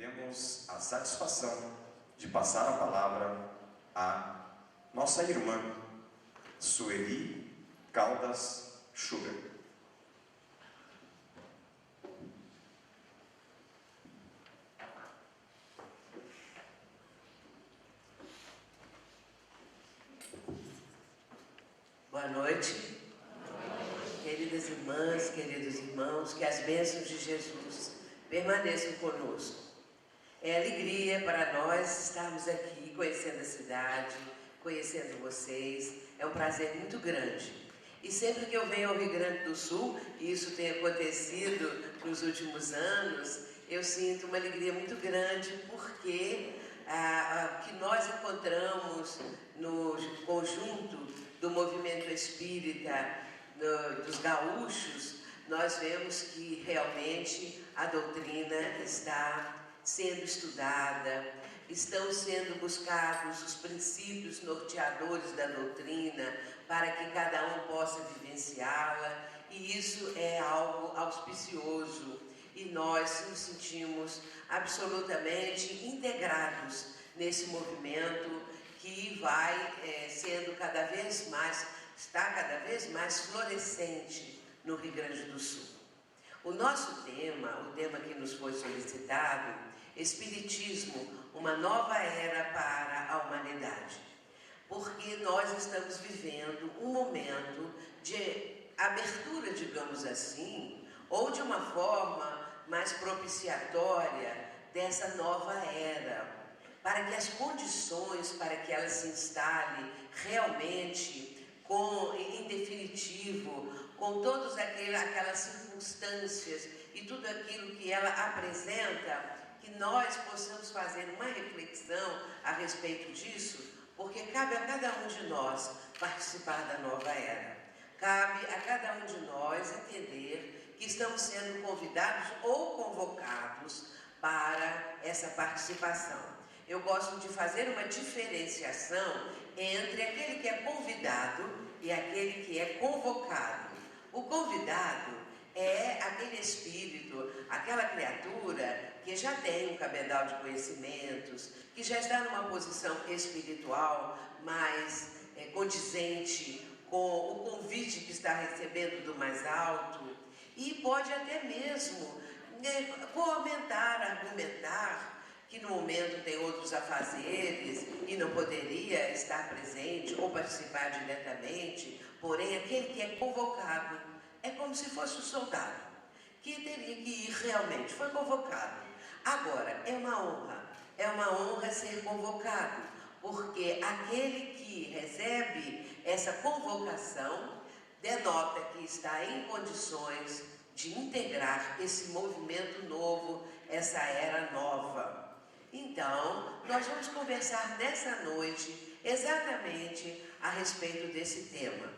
temos a satisfação de passar a palavra a nossa irmã, Sueli Caldas Schubert. Boa noite. Queridas irmãs, queridos irmãos, que as bênçãos de Jesus permaneçam conosco. É alegria para nós estarmos aqui, conhecendo a cidade, conhecendo vocês. É um prazer muito grande. E sempre que eu venho ao Rio Grande do Sul, e isso tem acontecido nos últimos anos, eu sinto uma alegria muito grande, porque que nós encontramos no conjunto do movimento espírita dos gaúchos, nós vemos que realmente a doutrina está sendo estudada, estão sendo buscados os princípios norteadores da doutrina para que cada um possa vivenciá-la, e isso é algo auspicioso, e nós nos sentimos absolutamente integrados nesse movimento que vai sendo cada vez mais, está cada vez mais florescente no Rio Grande do Sul. O nosso tema, o tema que nos foi solicitado, Espiritismo, uma nova era para a humanidade. Porque nós estamos vivendo um momento de abertura, digamos assim, ou de uma forma mais propiciatória dessa nova era, para que as condições para que ela se instale realmente em definitivo, com todas aquelas circunstâncias e tudo aquilo que ela apresenta, que nós possamos fazer uma reflexão a respeito disso, porque cabe a cada um de nós participar da nova era. Cabe a cada um de nós entender que estamos sendo convidados ou convocados para essa participação. Eu gosto de fazer uma diferenciação entre aquele que é convidado e aquele que é convocado. O convidado é aquele espírito, aquela criatura que já tem um cabedal de conhecimentos, que já está numa posição espiritual mais condizente com o convite que está recebendo do mais alto, e pode até mesmo comentar, argumentar, que no momento tem outros afazeres e não poderia estar presente ou participar diretamente, porém aquele que é convocado é como se fosse um soldado, que teria que ir realmente, foi convocado. Agora, é uma honra ser convocado, porque aquele que recebe essa convocação denota que está em condições de integrar esse movimento novo, essa era nova. Então, nós vamos conversar nessa noite exatamente a respeito desse tema,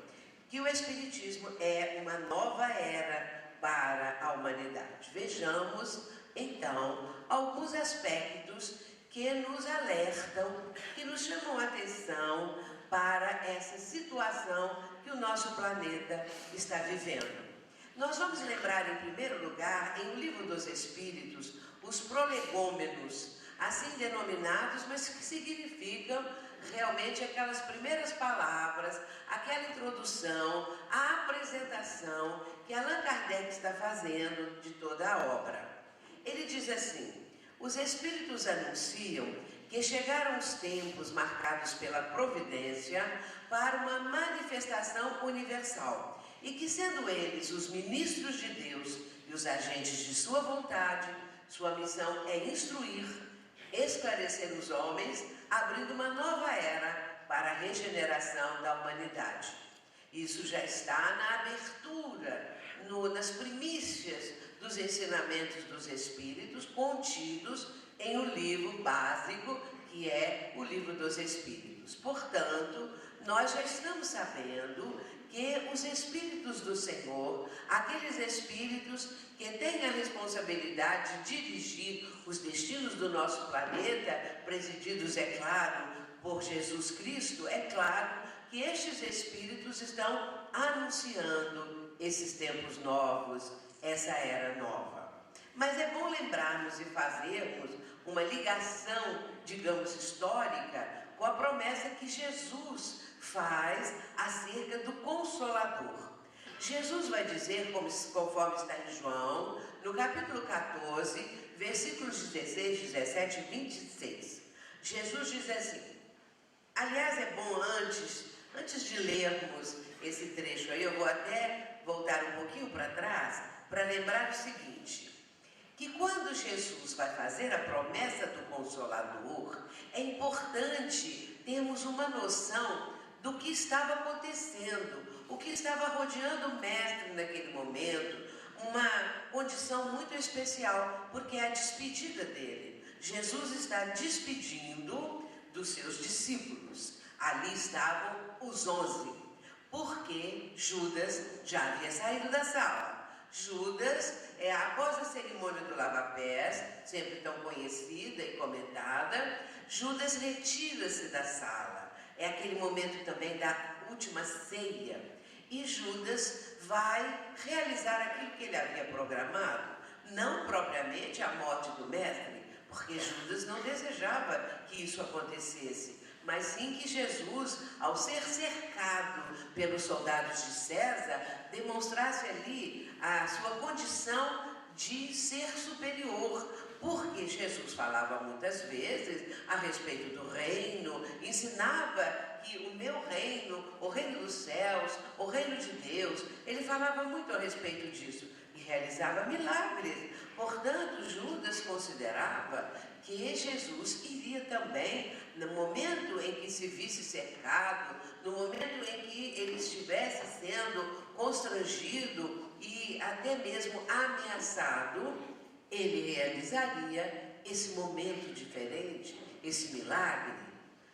que o Espiritismo é uma nova era para a humanidade. Vejamos, então, alguns aspectos que nos alertam, que nos chamam a atenção para essa situação que o nosso planeta está vivendo. Nós vamos lembrar, em primeiro lugar, em O Livro dos Espíritos, os prolegômenos, assim denominados, mas que significam realmente aquelas primeiras palavras, aquela introdução, a apresentação que Allan Kardec está fazendo de toda a obra. Ele diz assim: os Espíritos anunciam que chegaram os tempos marcados pela providência para uma manifestação universal, e que, sendo eles os ministros de Deus e os agentes de sua vontade, sua missão é instruir, esclarecer os homens, abrindo uma nova era para a regeneração da humanidade. Isso já está na abertura, nas primícias dos ensinamentos dos Espíritos, contidos em um livro básico, que é o Livro dos Espíritos. Portanto, nós já estamos sabendo que os Espíritos do Senhor, aqueles Espíritos que têm a responsabilidade de dirigir os destinos do nosso planeta, presididos, é claro, por Jesus Cristo, é claro que estes Espíritos estão anunciando esses tempos novos, essa era nova. Mas é bom lembrarmos e fazermos uma ligação, digamos, histórica com a promessa que Jesus faz acerca do Consolador. Jesus vai dizer, conforme está em João, no capítulo 14, versículos 16, 17 e 26. Jesus diz assim, aliás, é bom antes de lermos esse trecho aí, eu vou até voltar um pouquinho para trás, para lembrar o seguinte, que quando Jesus vai fazer a promessa do Consolador, é importante termos uma noção do que estava acontecendo, o que estava rodeando o mestre naquele momento, uma condição muito especial, porque é a despedida dele. Jesus está despedindo dos seus discípulos. Ali estavam os 11, porque Judas já havia saído da sala. Judas, após a cerimônia do lava-pés, sempre tão conhecida e comentada, Judas retira-se da sala. É aquele momento também da última ceia. E Judas vai realizar aquilo que ele havia programado, não propriamente a morte do mestre, porque Judas não desejava que isso acontecesse, mas sim que Jesus, ao ser cercado pelos soldados de César, demonstrasse ali a sua condição de ser superior, porque Jesus falava muitas vezes a respeito do reino, ensinava que o meu reino, o reino dos céus, o reino de Deus, ele falava muito a respeito disso e realizava milagres. Portanto, Judas considerava que Jesus iria também, no momento em que se visse cercado, no momento em que ele estivesse sendo constrangido e até mesmo ameaçado, ele realizaria esse momento diferente, esse milagre.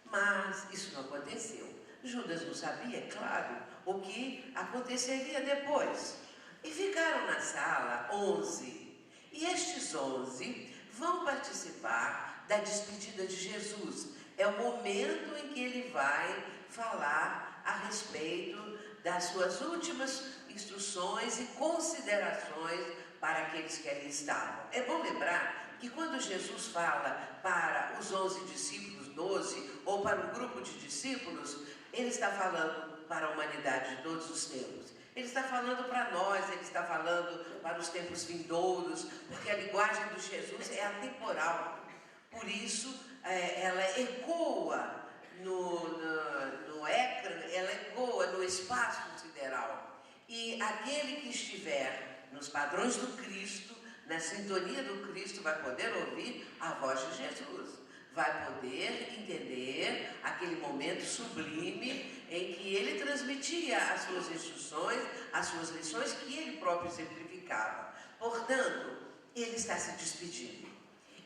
Mas isso não aconteceu. Judas não sabia, é claro, o que aconteceria depois. E ficaram na sala 11. E estes 11 vão participar da despedida de Jesus. É o momento em que ele vai falar a respeito das suas últimas instruções e considerações para aqueles que ali estavam. É bom lembrar que quando Jesus fala para os 11 discípulos, 12, ou para um grupo de discípulos, ele está falando para a humanidade de todos os tempos. Ele está falando para nós, ele está falando para os tempos vindouros, porque a linguagem de Jesus é atemporal. Por isso, ela ecoa no ecrã, ela ecoa no espaço sideral. E aquele que estiver nos padrões do Cristo, na sintonia do Cristo, vai poder ouvir a voz de Jesus. Vai poder entender aquele momento sublime em que ele transmitia as suas instruções, as suas lições que ele próprio exemplificava. Portanto, ele está se despedindo.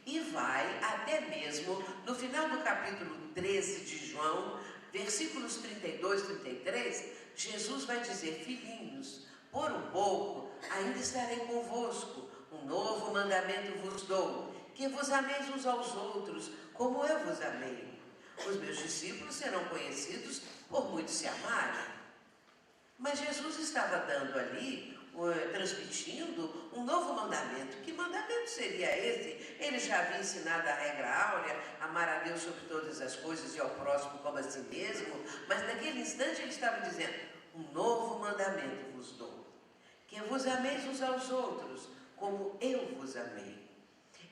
E vai até mesmo no final do capítulo 13 de João, versículos 32 e 33, Jesus vai dizer: filhinhos, por um pouco ainda estarei convosco, um novo mandamento vos dou, que vos ameis uns aos outros, como eu vos amei. Os meus discípulos serão conhecidos por muitos se amarem. Mas Jesus estava dando ali, transmitindo um novo mandamento. Que mandamento seria esse? Ele já havia ensinado a regra áurea, amar a Deus sobre todas as coisas e ao próximo como a si mesmo, mas naquele instante ele estava dizendo: um novo mandamento vos dou, que vos ameis uns aos outros, como eu vos amei.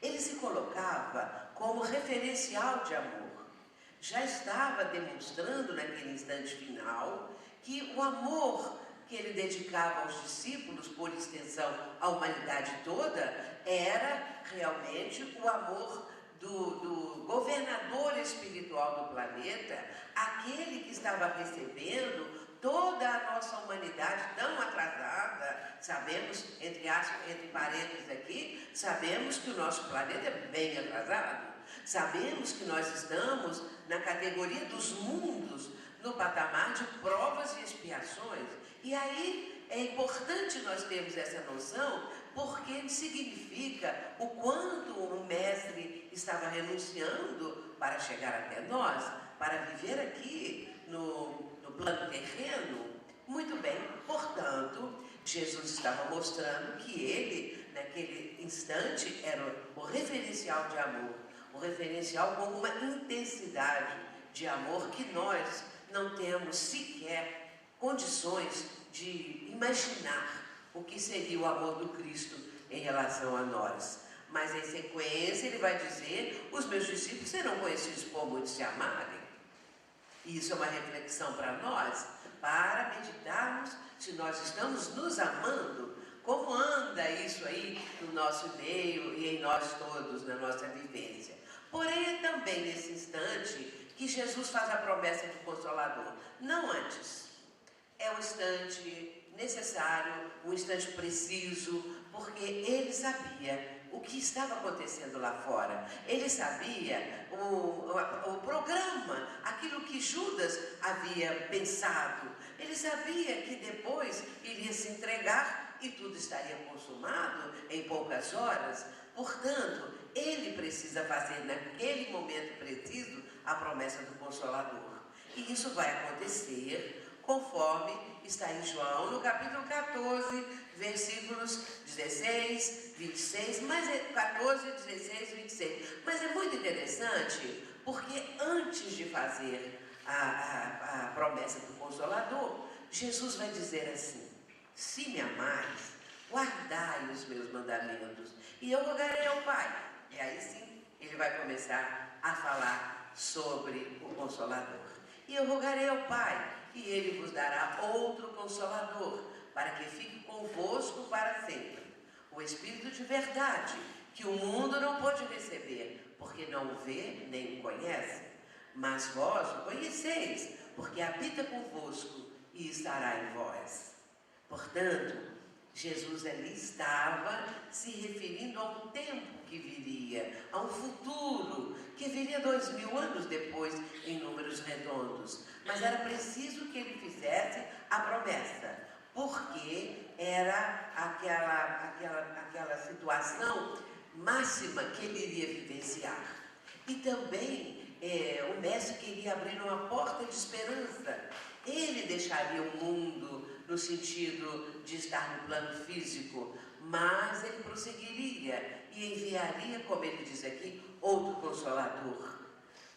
Ele se colocava como referencial de amor. Já estava demonstrando naquele instante final que o amor que ele dedicava aos discípulos, por extensão à humanidade toda, era realmente o amor do governador espiritual do planeta, aquele que estava recebendo toda a nossa humanidade tão atrasada. Sabemos, entre parênteses aqui, sabemos que o nosso planeta é bem atrasado. Sabemos que nós estamos na categoria dos mundos, no patamar de provas e expiações. E aí é importante nós termos essa noção, porque significa o quanto o mestre estava renunciando para chegar até nós, para viver aqui no plano terreno. Muito bem, portanto, Jesus estava mostrando que ele, naquele instante, era o referencial de amor, referencial com uma intensidade de amor que nós não temos sequer condições de imaginar o que seria o amor do Cristo em relação a nós. Mas em sequência ele vai dizer: os meus discípulos serão conhecidos por muitos se amarem. E isso é uma reflexão para nós, para meditarmos se nós estamos nos amando, como anda isso aí no nosso meio e em nós todos, na nossa vivência. Porém, é também nesse instante que Jesus faz a promessa do Consolador. Não antes. É um instante necessário, um instante preciso, porque ele sabia o que estava acontecendo lá fora. Ele sabia o programa, aquilo que Judas havia pensado. Ele sabia que depois iria se entregar e tudo estaria consumado em poucas horas. Portanto, ele precisa fazer naquele momento preciso a promessa do Consolador. E isso vai acontecer conforme está em João, no capítulo 14, versículos 16, 26, mas é 14, 16, 26. Mas é muito interessante, porque antes de fazer a promessa do Consolador, Jesus vai dizer assim: se me amais, guardai os meus mandamentos, e eu rogarei ao Pai. E aí sim, ele vai começar a falar sobre o Consolador. E eu rogarei ao Pai, e ele vos dará outro Consolador, para que fique convosco para sempre. O Espírito de verdade, que o mundo não pode receber, porque não o vê nem o conhece. Mas vós o conheceis, porque habita convosco e estará em vós. Portanto, Jesus ali estava se referindo a um tempo que viria, a um futuro que viria 2000 anos depois, em números redondos. Mas era preciso que ele fizesse a promessa, porque era aquela situação máxima que ele iria vivenciar. E também o mestre queria abrir uma porta de esperança. Ele deixaria o mundo no sentido de estar no plano físico, mas ele prosseguiria e enviaria, como ele diz aqui, outro Consolador,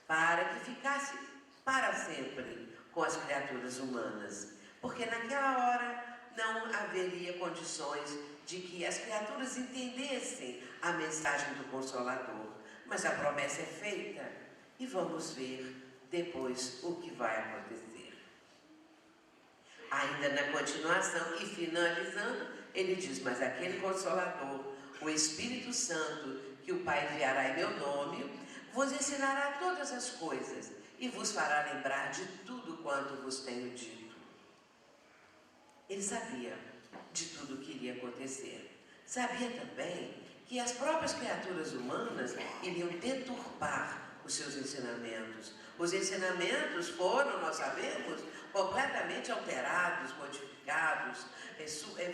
para que ficasse para sempre com as criaturas humanas, porque naquela hora não haveria condições de que as criaturas entendessem a mensagem do Consolador. Mas a promessa é feita e vamos ver depois o que vai acontecer. Ainda na continuação e finalizando, ele diz: mas aquele Consolador, o Espírito Santo, que o Pai enviará em meu nome, vos ensinará todas as coisas e vos fará lembrar de tudo quanto vos tenho dito. Ele sabia de tudo o que iria acontecer. Sabia também que as próprias criaturas humanas iriam deturpar os seus ensinamentos. Os ensinamentos foram, nós sabemos, completamente alterados, modificados,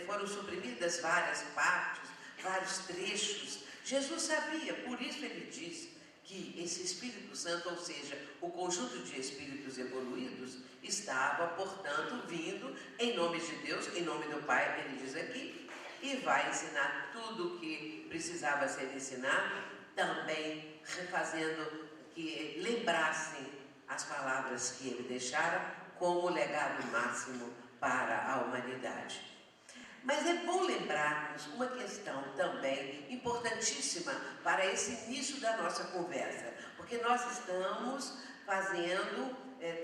foram suprimidas várias partes, vários trechos. Jesus sabia, por isso ele diz que esse Espírito Santo, ou seja, o conjunto de espíritos evoluídos, estava, portanto, vindo em nome de Deus, em nome do Pai, ele diz aqui, e vai ensinar tudo o que precisava ser ensinado, também refazendo que lembrassem as palavras que ele deixara como legado máximo para a humanidade. Mas é bom lembrarmos uma questão também importantíssima para esse início da nossa conversa, porque nós estamos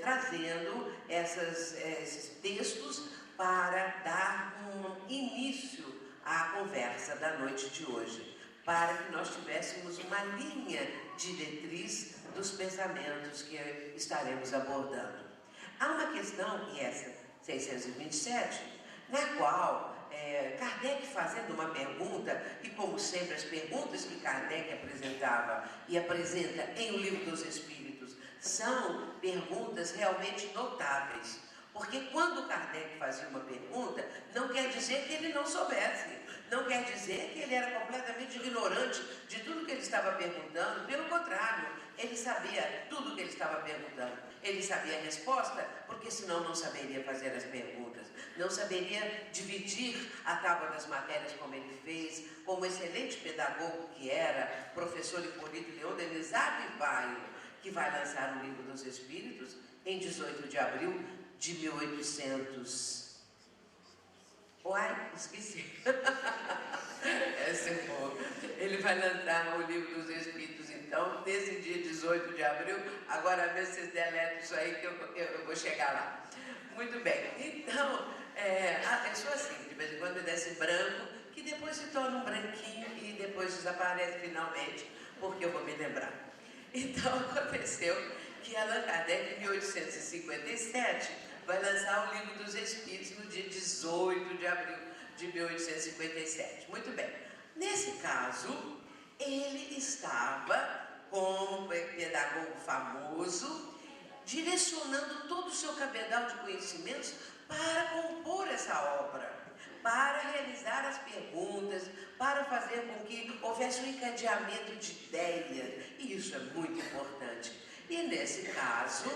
trazendo esses textos para dar um início à conversa da noite de hoje, para que nós tivéssemos uma linha diretriz dos pensamentos que estaremos abordando. Há uma questão, e essa 627, na qual Kardec, fazendo uma pergunta, e como sempre as perguntas que Kardec apresentava e apresenta em O Livro dos Espíritos são perguntas realmente notáveis, porque quando Kardec fazia uma pergunta, não quer dizer que ele não soubesse, não quer dizer que ele era completamente ignorante de tudo que ele estava perguntando, pelo contrário, ele sabia tudo que ele estava perguntando. Ele sabia a resposta, porque senão não saberia fazer as perguntas, não saberia dividir a tábua das matérias como ele fez, como excelente pedagogo que era, professor Hipólito Leão Denis Avivaio, que vai lançar o Livro dos Espíritos em 18 de abril de 1800. Uai, esqueci. Essa é boa. Ele vai lançar o Livro dos Espíritos, então, nesse dia 18 de abril. Agora, vê se vocês deletam isso aí, que eu vou chegar lá. Muito bem. Então, eu sou assim, de vez em quando desce branco, que depois se torna um branquinho e depois desaparece finalmente, porque eu vou me lembrar. Então, aconteceu que Allan Kardec, em 1857, vai lançar o Livro dos Espíritos no dia 18 de abril de 1857. Muito bem. Nesse caso, ele estava, como pedagogo famoso, direcionando todo o seu cabedal de conhecimentos para compor essa obra, para realizar as perguntas, para fazer com que houvesse um encadeamento de ideias, e isso é muito importante. E nesse caso,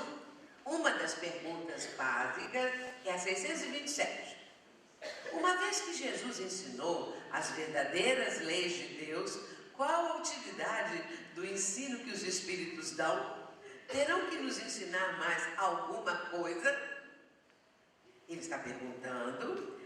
uma das perguntas básicas é a 627. Uma vez que Jesus ensinou as verdadeiras leis de Deus, qual a utilidade do ensino que os Espíritos dão? Terão que nos ensinar mais alguma coisa? Ele está perguntando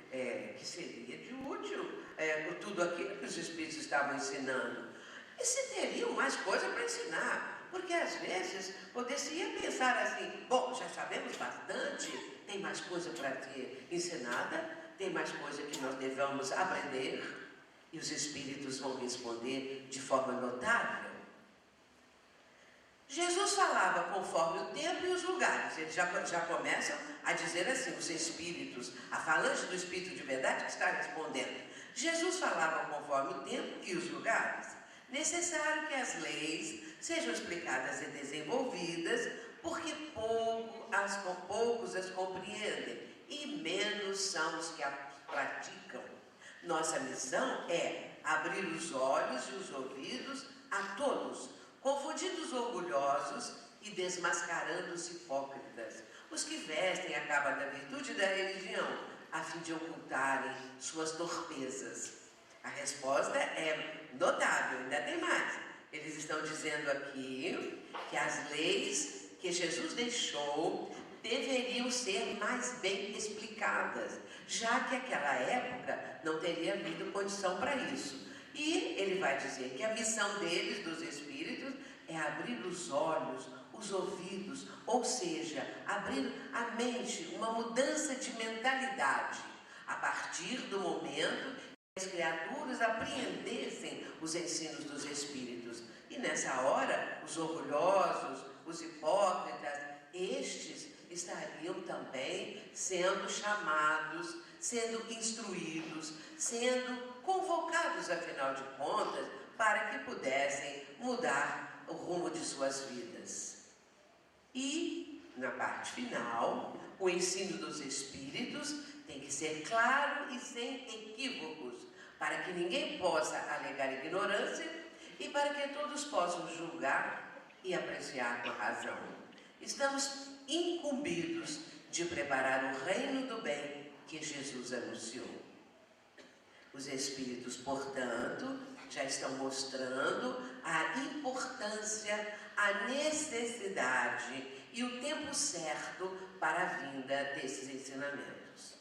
que seria de útil por tudo aquilo que os Espíritos estavam ensinando. E se teriam mais coisa para ensinar? Porque às vezes poderia pensar assim, bom, já sabemos bastante, tem mais coisa para ser ensinada, tem mais coisa que nós devemos aprender. E os Espíritos vão responder de forma notável. Jesus falava conforme o tempo e os lugares. Eles já começam a dizer assim, os Espíritos, a falange do Espírito de verdade que está respondendo. Jesus falava conforme o tempo e os lugares. Necessário que as leis sejam explicadas e desenvolvidas, porque poucos as compreendem e menos são os que a praticam. Nossa missão é abrir os olhos e os ouvidos a todos, confundindo os orgulhosos e desmascarando os hipócritas, os que vestem a capa da virtude e da religião, a fim de ocultarem suas torpezas. A resposta é notável, ainda tem mais. Eles estão dizendo aqui que as leis que Jesus deixou deveriam ser mais bem explicadas, já que naquela época não teria havido condição para isso. E ele vai dizer que a missão deles, dos Espíritos, é abrir os olhos, os ouvidos, ou seja, abrir a mente, uma mudança de mentalidade, a partir do momento que as criaturas apreendessem os ensinos dos Espíritos. E nessa hora, os orgulhosos, os hipócritas, estes estariam também sendo chamados, sendo instruídos, sendo convocados, afinal de contas, para que pudessem mudar o rumo de suas vidas. E, na parte final, o ensino dos Espíritos tem que ser claro e sem equívocos, para que ninguém possa alegar ignorância e para que todos possam julgar e apreciar com razão. Estamos incumbidos de preparar o reino do bem que Jesus anunciou. Os Espíritos, portanto, já estão mostrando a importância, a necessidade e o tempo certo para a vinda desses ensinamentos.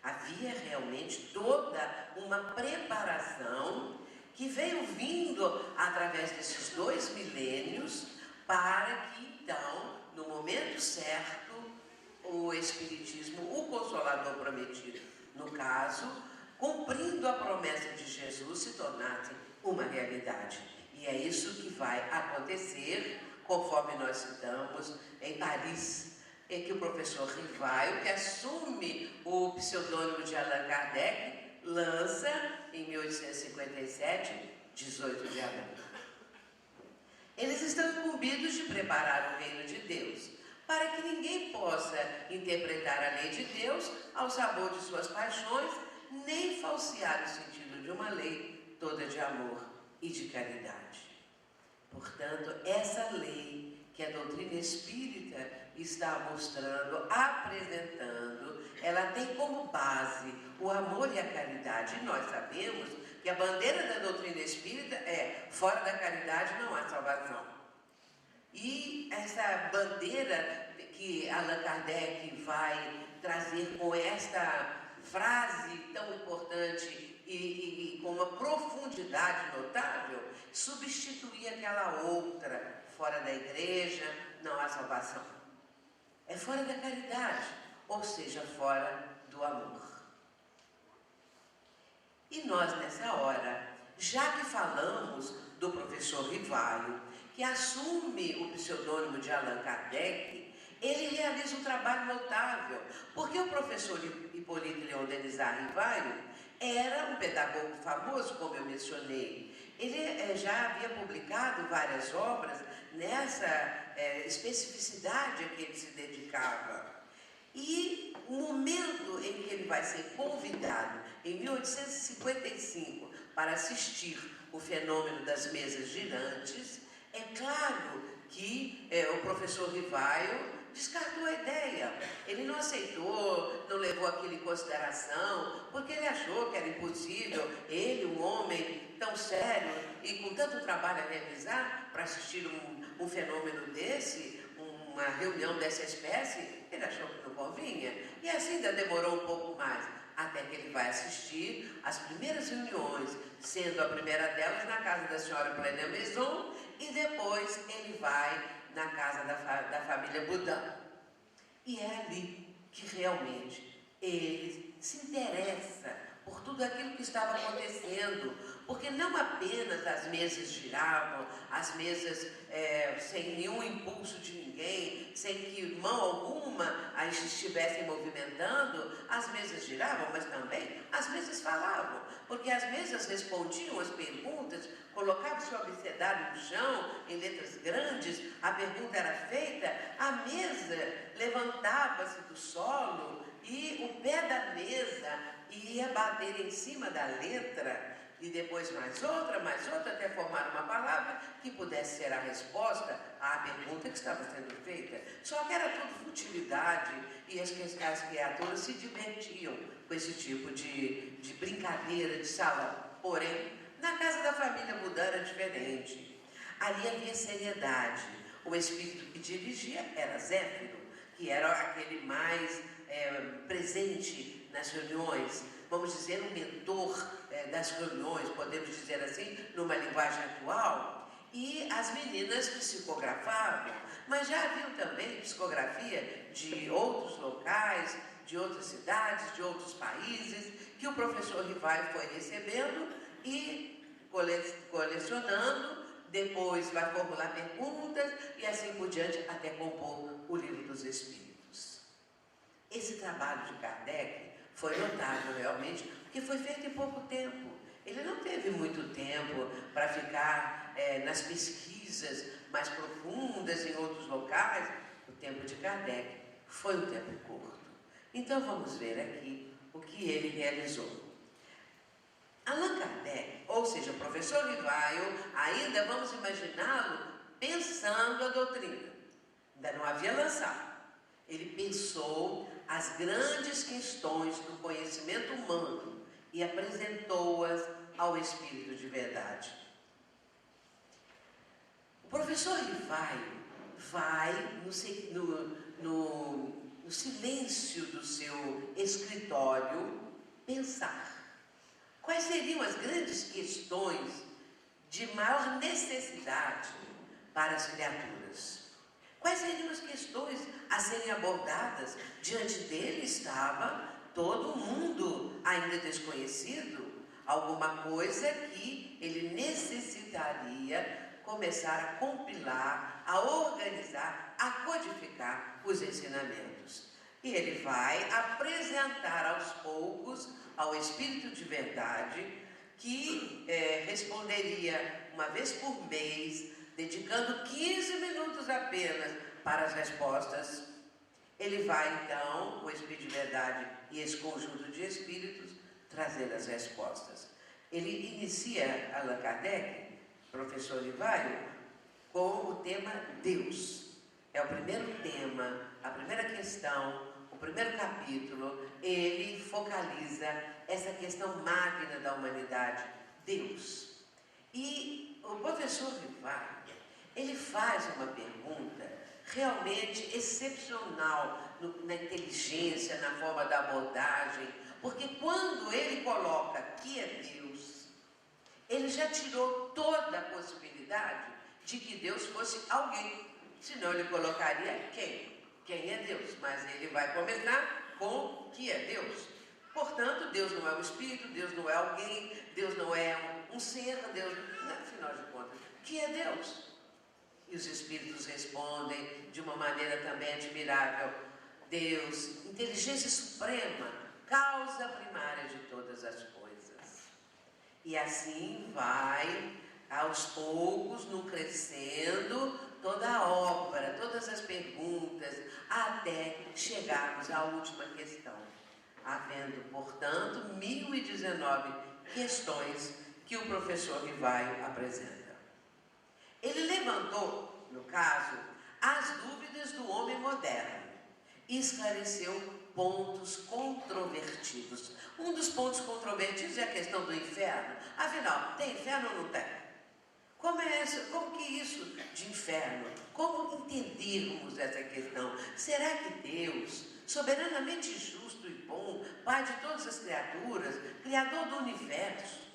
Havia realmente toda uma preparação que veio vindo através desses 2 milênios para que, então, no momento certo, o Espiritismo, o Consolador prometido, no caso, cumprindo a promessa de Jesus, se tornasse uma realidade. E é isso que vai acontecer, conforme nós citamos, em Paris, em que o professor Rivaio, que assume o pseudônimo de Allan Kardec, lança, em 1857, 18 de abril. Eles estão incumbidos de preparar o reino de Deus, para que ninguém possa interpretar a lei de Deus ao sabor de suas paixões, nem falsear o sentido de uma lei toda de amor e de caridade. Portanto, essa lei que a doutrina espírita está mostrando, apresentando, ela tem como base o amor e a caridade. E nós sabemos que a bandeira da doutrina espírita é: fora da caridade não há salvação. E essa bandeira que Allan Kardec vai trazer com esta frase tão importante e com uma profundidade notável, substituir aquela outra: fora da igreja não há salvação. É fora da caridade, ou seja, fora do amor. E nós, nessa hora, já que falamos do professor Rivaio, que assume o pseudônimo de Allan Kardec, ele realiza um trabalho notável, porque o professor Hipólito Léon Denisard Rivaio era um pedagogo famoso, como eu mencionei. Ele já havia publicado várias obras nessa especificidade a que ele se dedicava. E o momento em que ele vai ser convidado, em 1855, para assistir o fenômeno das mesas girantes, é claro que o professor Rivaio descartou a ideia. Ele não aceitou, não levou aquilo em consideração, porque ele achou que era impossível ele, um homem tão sério e com tanto trabalho a realizar, para assistir um fenômeno desse, uma reunião dessa espécie, ele achou que não convinha. E assim ainda demorou um pouco mais, até que ele vai assistir às primeiras reuniões, sendo a primeira delas na casa da senhora Plena Maison, e depois ele vai na casa da família Boudin. E é ali que realmente ele se interessa por tudo aquilo que estava acontecendo, porque não apenas as mesas giravam, as mesas sem nenhum impulso de ninguém, sem que mão alguma as estivessem movimentando, as mesas giravam, mas também as mesas falavam, porque as mesas respondiam as perguntas, colocavam-se o abecedário no chão, em letras grandes, a pergunta era feita, a mesa levantava-se do solo e o pé da mesa ia bater em cima da letra, e depois mais outra, até formar uma palavra que pudesse ser a resposta à pergunta que estava sendo feita. Só que era tudo futilidade, e as criaturas se divertiam com esse tipo de brincadeira de salão. Porém, na casa da família Boudin era diferente. Ali havia seriedade. O espírito que dirigia era Zéfiro, que era aquele mais presente nas reuniões, vamos dizer, um mentor das reuniões, podemos dizer assim, numa linguagem atual. E as meninas psicografavam, mas já haviam também psicografia de outros locais, de outras cidades, de outros países, que o professor Rivaio foi recebendo e colecionando, depois vai formular perguntas e assim por diante, até compor o Livro dos Espíritos. Esse trabalho de Kardec foi notável realmente, porque foi feito em pouco tempo. Ele não teve muito tempo para ficar nas pesquisas mais profundas em outros locais. O tempo de Kardec foi um tempo curto. Então vamos ver aqui o que ele realizou. Allan Kardec, ou seja, o professor Rivaio, ainda vamos imaginá-lo pensando a doutrina. Ainda não havia lançado. Ele pensou as grandes questões do conhecimento humano e apresentou-as ao Espírito de verdade. O professor Rivaio vai no silêncio do seu escritório pensar quais seriam as grandes questões de maior necessidade para as criaturas. Quais seriam as questões a serem abordadas? Diante dele estava todo mundo ainda desconhecido, alguma coisa que ele necessitaria começar a compilar, a organizar, a codificar os ensinamentos. E ele vai apresentar aos poucos ao Espírito de Verdade, que responderia uma vez por mês, dedicando 15 minutos apenas para as respostas. Ele vai então, o Espírito de Verdade e esse conjunto de espíritos, trazer as respostas. Ele inicia Allan Kardec, professor Rivaio, com o tema Deus. é o primeiro tema, a primeira questão, o primeiro capítulo. Ele focaliza essa questão magna da humanidade, Deus. E o professor Rivai, ele faz uma pergunta realmente excepcional na inteligência, na forma da abordagem, porque quando ele coloca que é Deus, ele já tirou toda a possibilidade de que Deus fosse alguém, senão ele colocaria quem? Quem é Deus? Mas ele vai começar com que é Deus. Portanto, Deus não é um espírito, Deus não é alguém, Deus não é um ser, Deus, afinal de contas, que é Deus? E os espíritos respondem de uma maneira também admirável: Deus, inteligência suprema, causa primária de todas as coisas. E assim vai, aos poucos, no crescendo, toda a obra, todas as perguntas, até chegarmos à última questão. Havendo, portanto, 1019 questões que o professor Rivai apresenta. Ele levantou, no caso, as dúvidas do homem moderno e esclareceu pontos controvertidos. Um dos pontos controvertidos é a questão do inferno. Afinal, tem inferno ou não tem? Como que é isso de inferno? Como entendermos essa questão? Será que Deus, soberanamente justo e bom, Pai de todas as criaturas, Criador do universo,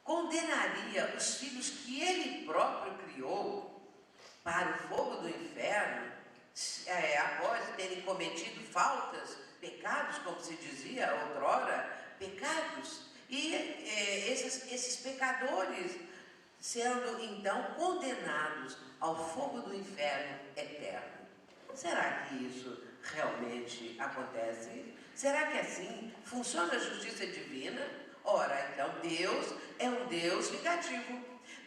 condenaria os filhos que Ele próprio criou para o fogo do inferno, após terem cometido faltas, pecados, como se dizia outrora, pecados, e esses pecadores sendo então condenados ao fogo do inferno eterno? Será que isso realmente acontece? Será que assim funciona a justiça divina? Ora, então Deus é um Deus vingativo,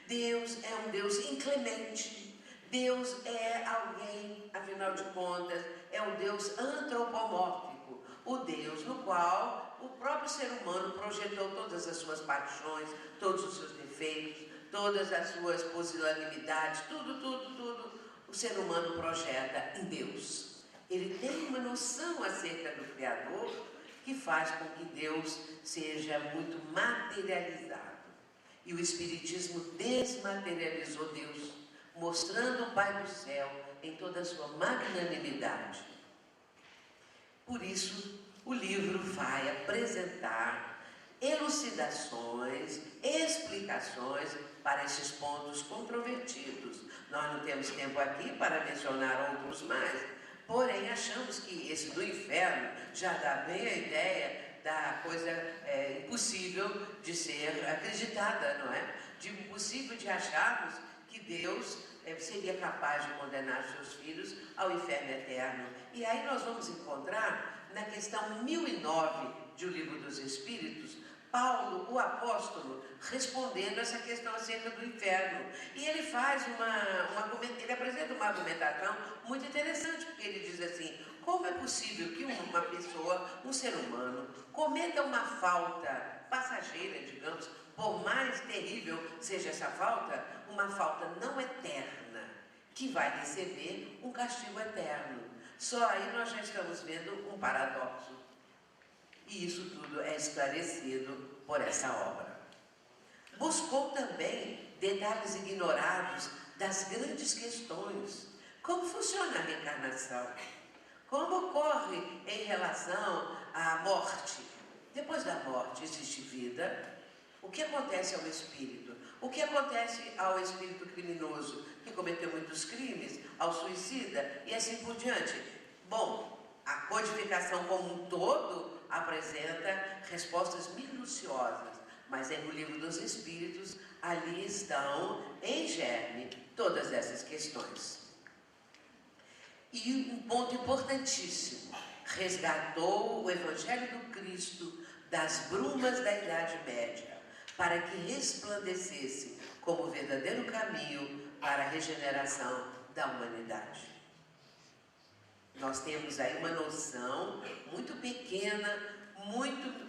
Deus é um Deus inclemente, Deus é alguém, afinal de contas, é um Deus antropomórfico, o Deus no qual o próprio ser humano projetou todas as suas paixões, todos os seus defeitos, todas as suas pusilanimidades, tudo, o ser humano projeta em Deus. Ele tem uma noção acerca do Criador que faz com que Deus seja muito materializado. E o Espiritismo desmaterializou Deus, mostrando o Pai do céu em toda a sua magnanimidade. Por isso, o livro vai apresentar elucidações, explicações para esses pontos controvertidos. Nós não temos tempo aqui para mencionar outros mais, porém achamos que esse do inferno já dá bem a ideia da coisa impossível de ser acreditada, não é? De impossível de acharmos que Deus seria capaz de condenar seus filhos ao inferno eterno. E aí nós vamos encontrar na questão 1009 de O Livro dos Espíritos, Paulo, o apóstolo, respondendo essa questão acerca do inferno. E ele faz ele apresenta uma argumentação muito interessante, porque ele diz assim: como é possível que uma pessoa, um ser humano, cometa uma falta passageira, digamos, por mais terrível seja essa falta, uma falta não eterna, que vai receber um castigo eterno? Só aí nós já estamos vendo um paradoxo. E isso tudo é esclarecido por essa obra. Buscou também detalhes ignorados das grandes questões. Como funciona a reencarnação? Como ocorre em relação à morte? Depois da morte existe vida? O que acontece ao espírito? O que acontece ao espírito criminoso que cometeu muitos crimes, ao suicida e assim por diante? Bom, a codificação como um todo apresenta respostas minuciosas, mas no Livro dos Espíritos, ali estão em germe todas essas questões. E um ponto importantíssimo: resgatou o Evangelho do Cristo das brumas da Idade Média, para que resplandecesse como verdadeiro caminho para a regeneração da humanidade. Nós temos aí uma noção muito pequena, muito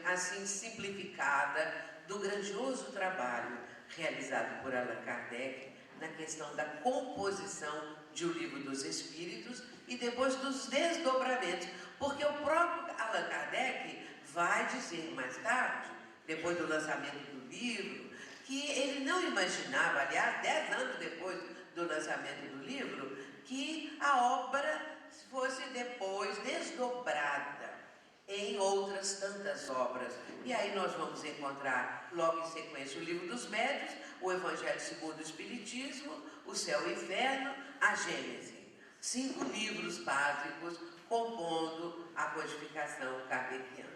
assim simplificada, do grandioso trabalho realizado por Allan Kardec na questão da composição de O Livro dos Espíritos e depois dos desdobramentos, porque o próprio Allan Kardec vai dizer mais tarde, depois do lançamento do livro, que ele não imaginava, aliás, 10 anos depois do lançamento do livro, que a obra fosse depois desdobrada em outras tantas obras. E aí nós vamos encontrar logo em sequência o Livro dos Médiuns, o Evangelho segundo o Espiritismo, o Céu e o Inferno, a Gênese. 5 livros básicos compondo a codificação kardeciana.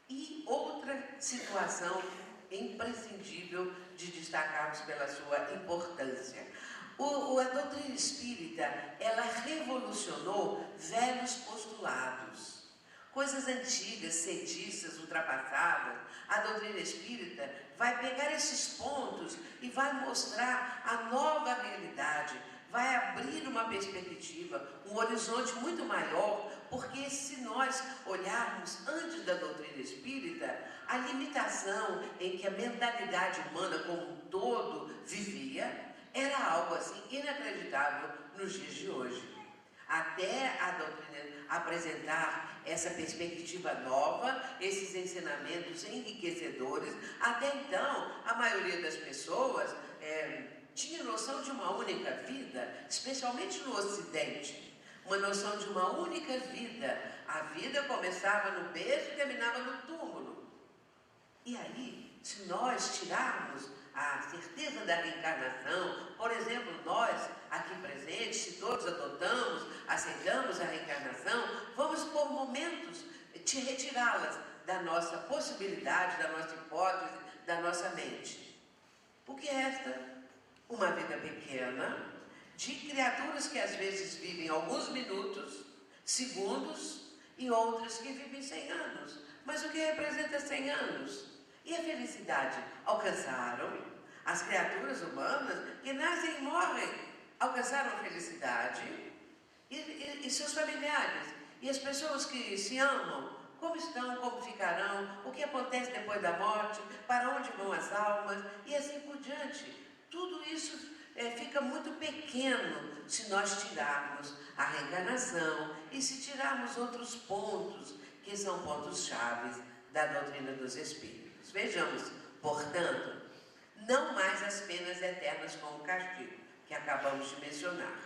E outra situação imprescindível de destacarmos pela sua importância. A doutrina espírita, ela revolucionou velhos postulados, coisas antigas, cetiças, ultrapassadas. A doutrina espírita vai pegar esses pontos e vai mostrar a nova realidade, vai abrir uma perspectiva, um horizonte muito maior, porque se nós olharmos antes da doutrina espírita, a limitação em que a mentalidade humana como um todo vivia, era algo assim inacreditável nos dias de hoje. Até a doutrina apresentar essa perspectiva nova, esses ensinamentos enriquecedores, até então a maioria das pessoas tinha noção de uma única vida, especialmente no Ocidente, uma noção de uma única vida. A vida começava no berço e terminava no túmulo. E aí, se nós tirarmos a certeza da reencarnação, por exemplo, nós aqui presentes, se todos adotamos, aceitamos a reencarnação, vamos por momentos retirá-las da nossa possibilidade, da nossa hipótese, da nossa mente. O que resta? Uma vida pequena, de criaturas que às vezes vivem alguns minutos, segundos, e outras que vivem 100 anos. Mas o que representa 100 anos? E a felicidade? Alcançaram. As criaturas humanas que nascem e morrem alcançaram a felicidade. E seus familiares? E as pessoas que se amam? Como estão? Como ficarão? O que acontece depois da morte? Para onde vão as almas? E assim por diante. Tudo isso fica muito pequeno se nós tirarmos a reencarnação e se tirarmos outros pontos que são pontos chaves da doutrina dos Espíritos. Vejamos, portanto, não mais as penas eternas com o castigo, que acabamos de mencionar.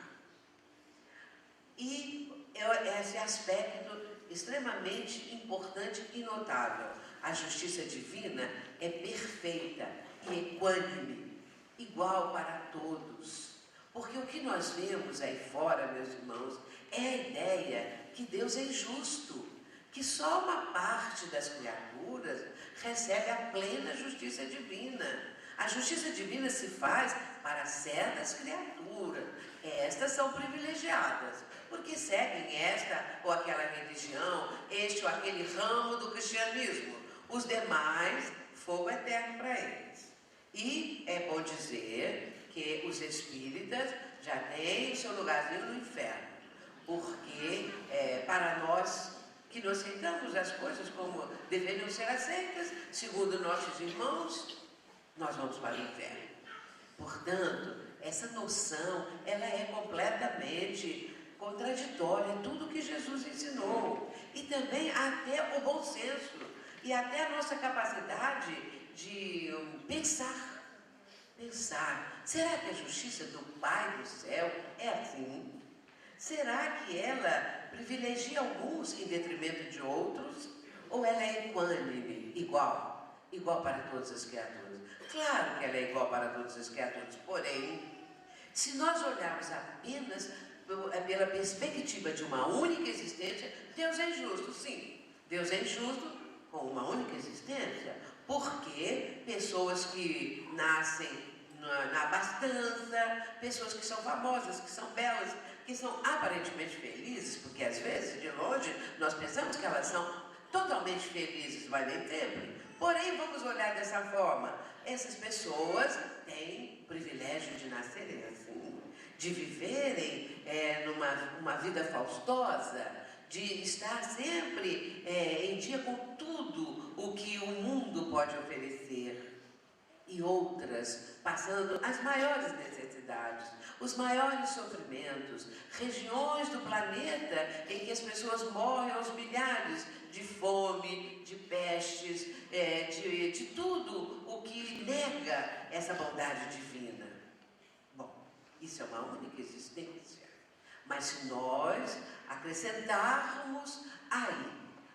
E esse aspecto extremamente importante e notável. A justiça divina é perfeita e equânime, igual para todos. Porque o que nós vemos aí fora, meus irmãos, é a ideia que Deus é injusto, que só uma parte das criaturas recebe a plena justiça divina. A justiça divina se faz para certas criaturas. Estas são privilegiadas, porque seguem esta ou aquela religião, este ou aquele ramo do cristianismo. Os demais, fogo eterno para eles. E é bom dizer que os espíritas já têm o seu lugarzinho no inferno, porque para nós que não aceitamos as coisas como deveriam ser aceitas, segundo nossos irmãos, nós vamos para o inferno. Portanto, essa noção, ela é completamente contraditória, tudo que Jesus ensinou, e também até o bom senso, e até a nossa capacidade de pensar. Será que a justiça do Pai do céu é assim? Será que ela privilegia alguns em detrimento de outros? Ou ela é equânime, igual para todas as criaturas? Claro que ela é igual para todas as criaturas, porém, se nós olharmos apenas pela perspectiva de uma única existência, Deus é injusto, sim. Deus é injusto com uma única existência, porque pessoas que nascem na abastança, pessoas que são famosas, que são belas, que são aparentemente felizes, porque às vezes, de longe, nós pensamos que elas são totalmente felizes, mas nem sempre. Porém, vamos olhar dessa forma. Essas pessoas têm o privilégio de nascerem assim, de viverem numa vida faustosa, de estar sempre em dia com tudo o que o mundo pode oferecer. e outras passando as maiores necessidades, os maiores sofrimentos, regiões do planeta em que as pessoas morrem aos milhares de fome, de pestes, de tudo o que nega essa bondade divina. Bom, isso é uma única existência. Mas se nós acrescentarmos aí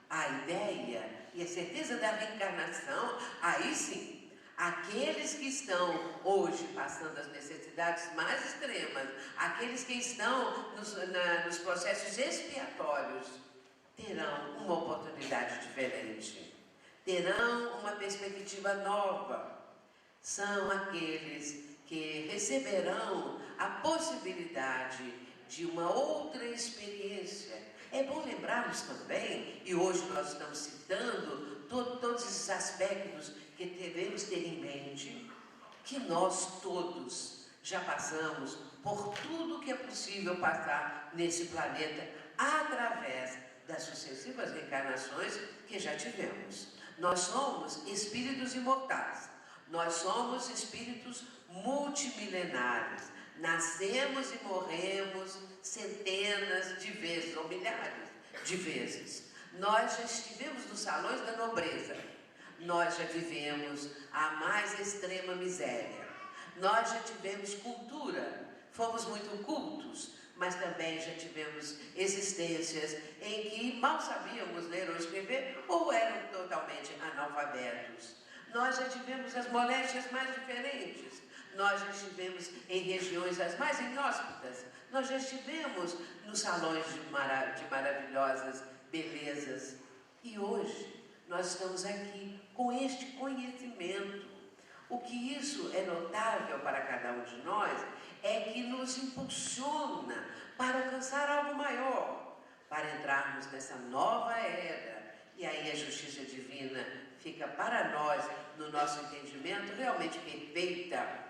a ideia e a certeza da reencarnação, aí sim, aqueles que estão hoje passando as necessidades mais extremas, aqueles que estão nos processos expiatórios, terão uma oportunidade diferente, terão uma perspectiva nova. São aqueles que receberão a possibilidade de uma outra experiência. É bom lembrarmos também, e hoje nós estamos citando todos esses aspectos que devemos ter em mente, que nós todos já passamos por tudo que é possível passar nesse planeta através das sucessivas reencarnações que já tivemos. Nós somos espíritos imortais, nós somos espíritos multimilenares, nascemos e morremos centenas de vezes, ou milhares de vezes. Nós já estivemos nos salões da nobreza, nós já vivemos a mais extrema miséria, nós já tivemos cultura, fomos muito cultos, mas também já tivemos existências em que mal sabíamos ler ou escrever ou eram totalmente analfabetos. Nós já tivemos as moléstias mais diferentes, nós já estivemos em regiões as mais inóspitas, nós já estivemos nos salões de maravilhosas belezas. E hoje nós estamos aqui com este conhecimento. O que isso é notável para cada um de nós é que nos impulsiona para alcançar algo maior, para entrarmos nessa nova era. E aí a justiça divina fica para nós, no nosso entendimento, realmente perfeita.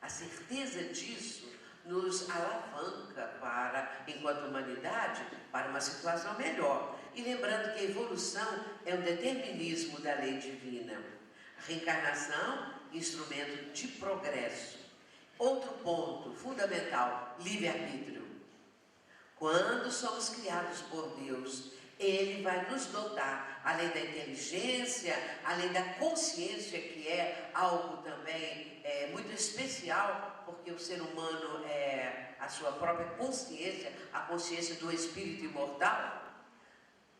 A certeza disso nos alavanca para, enquanto humanidade, para uma situação melhor. E lembrando que a evolução é um determinismo da lei divina. A reencarnação, instrumento de progresso. Outro ponto fundamental, livre-arbítrio. Quando somos criados por Deus, Ele vai nos dotar, além da inteligência, além da consciência, que é algo também muito especial, porque o ser humano é a sua própria consciência, a consciência do espírito imortal,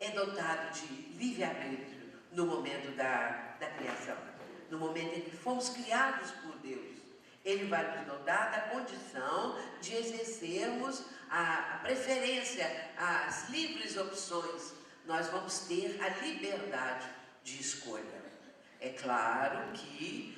é dotado de livre-arbítrio no momento da criação, no momento em que fomos criados por Deus. Ele vai nos dotar da condição de exercermos a preferência, as livres opções. Nós vamos ter a liberdade de escolha. É claro que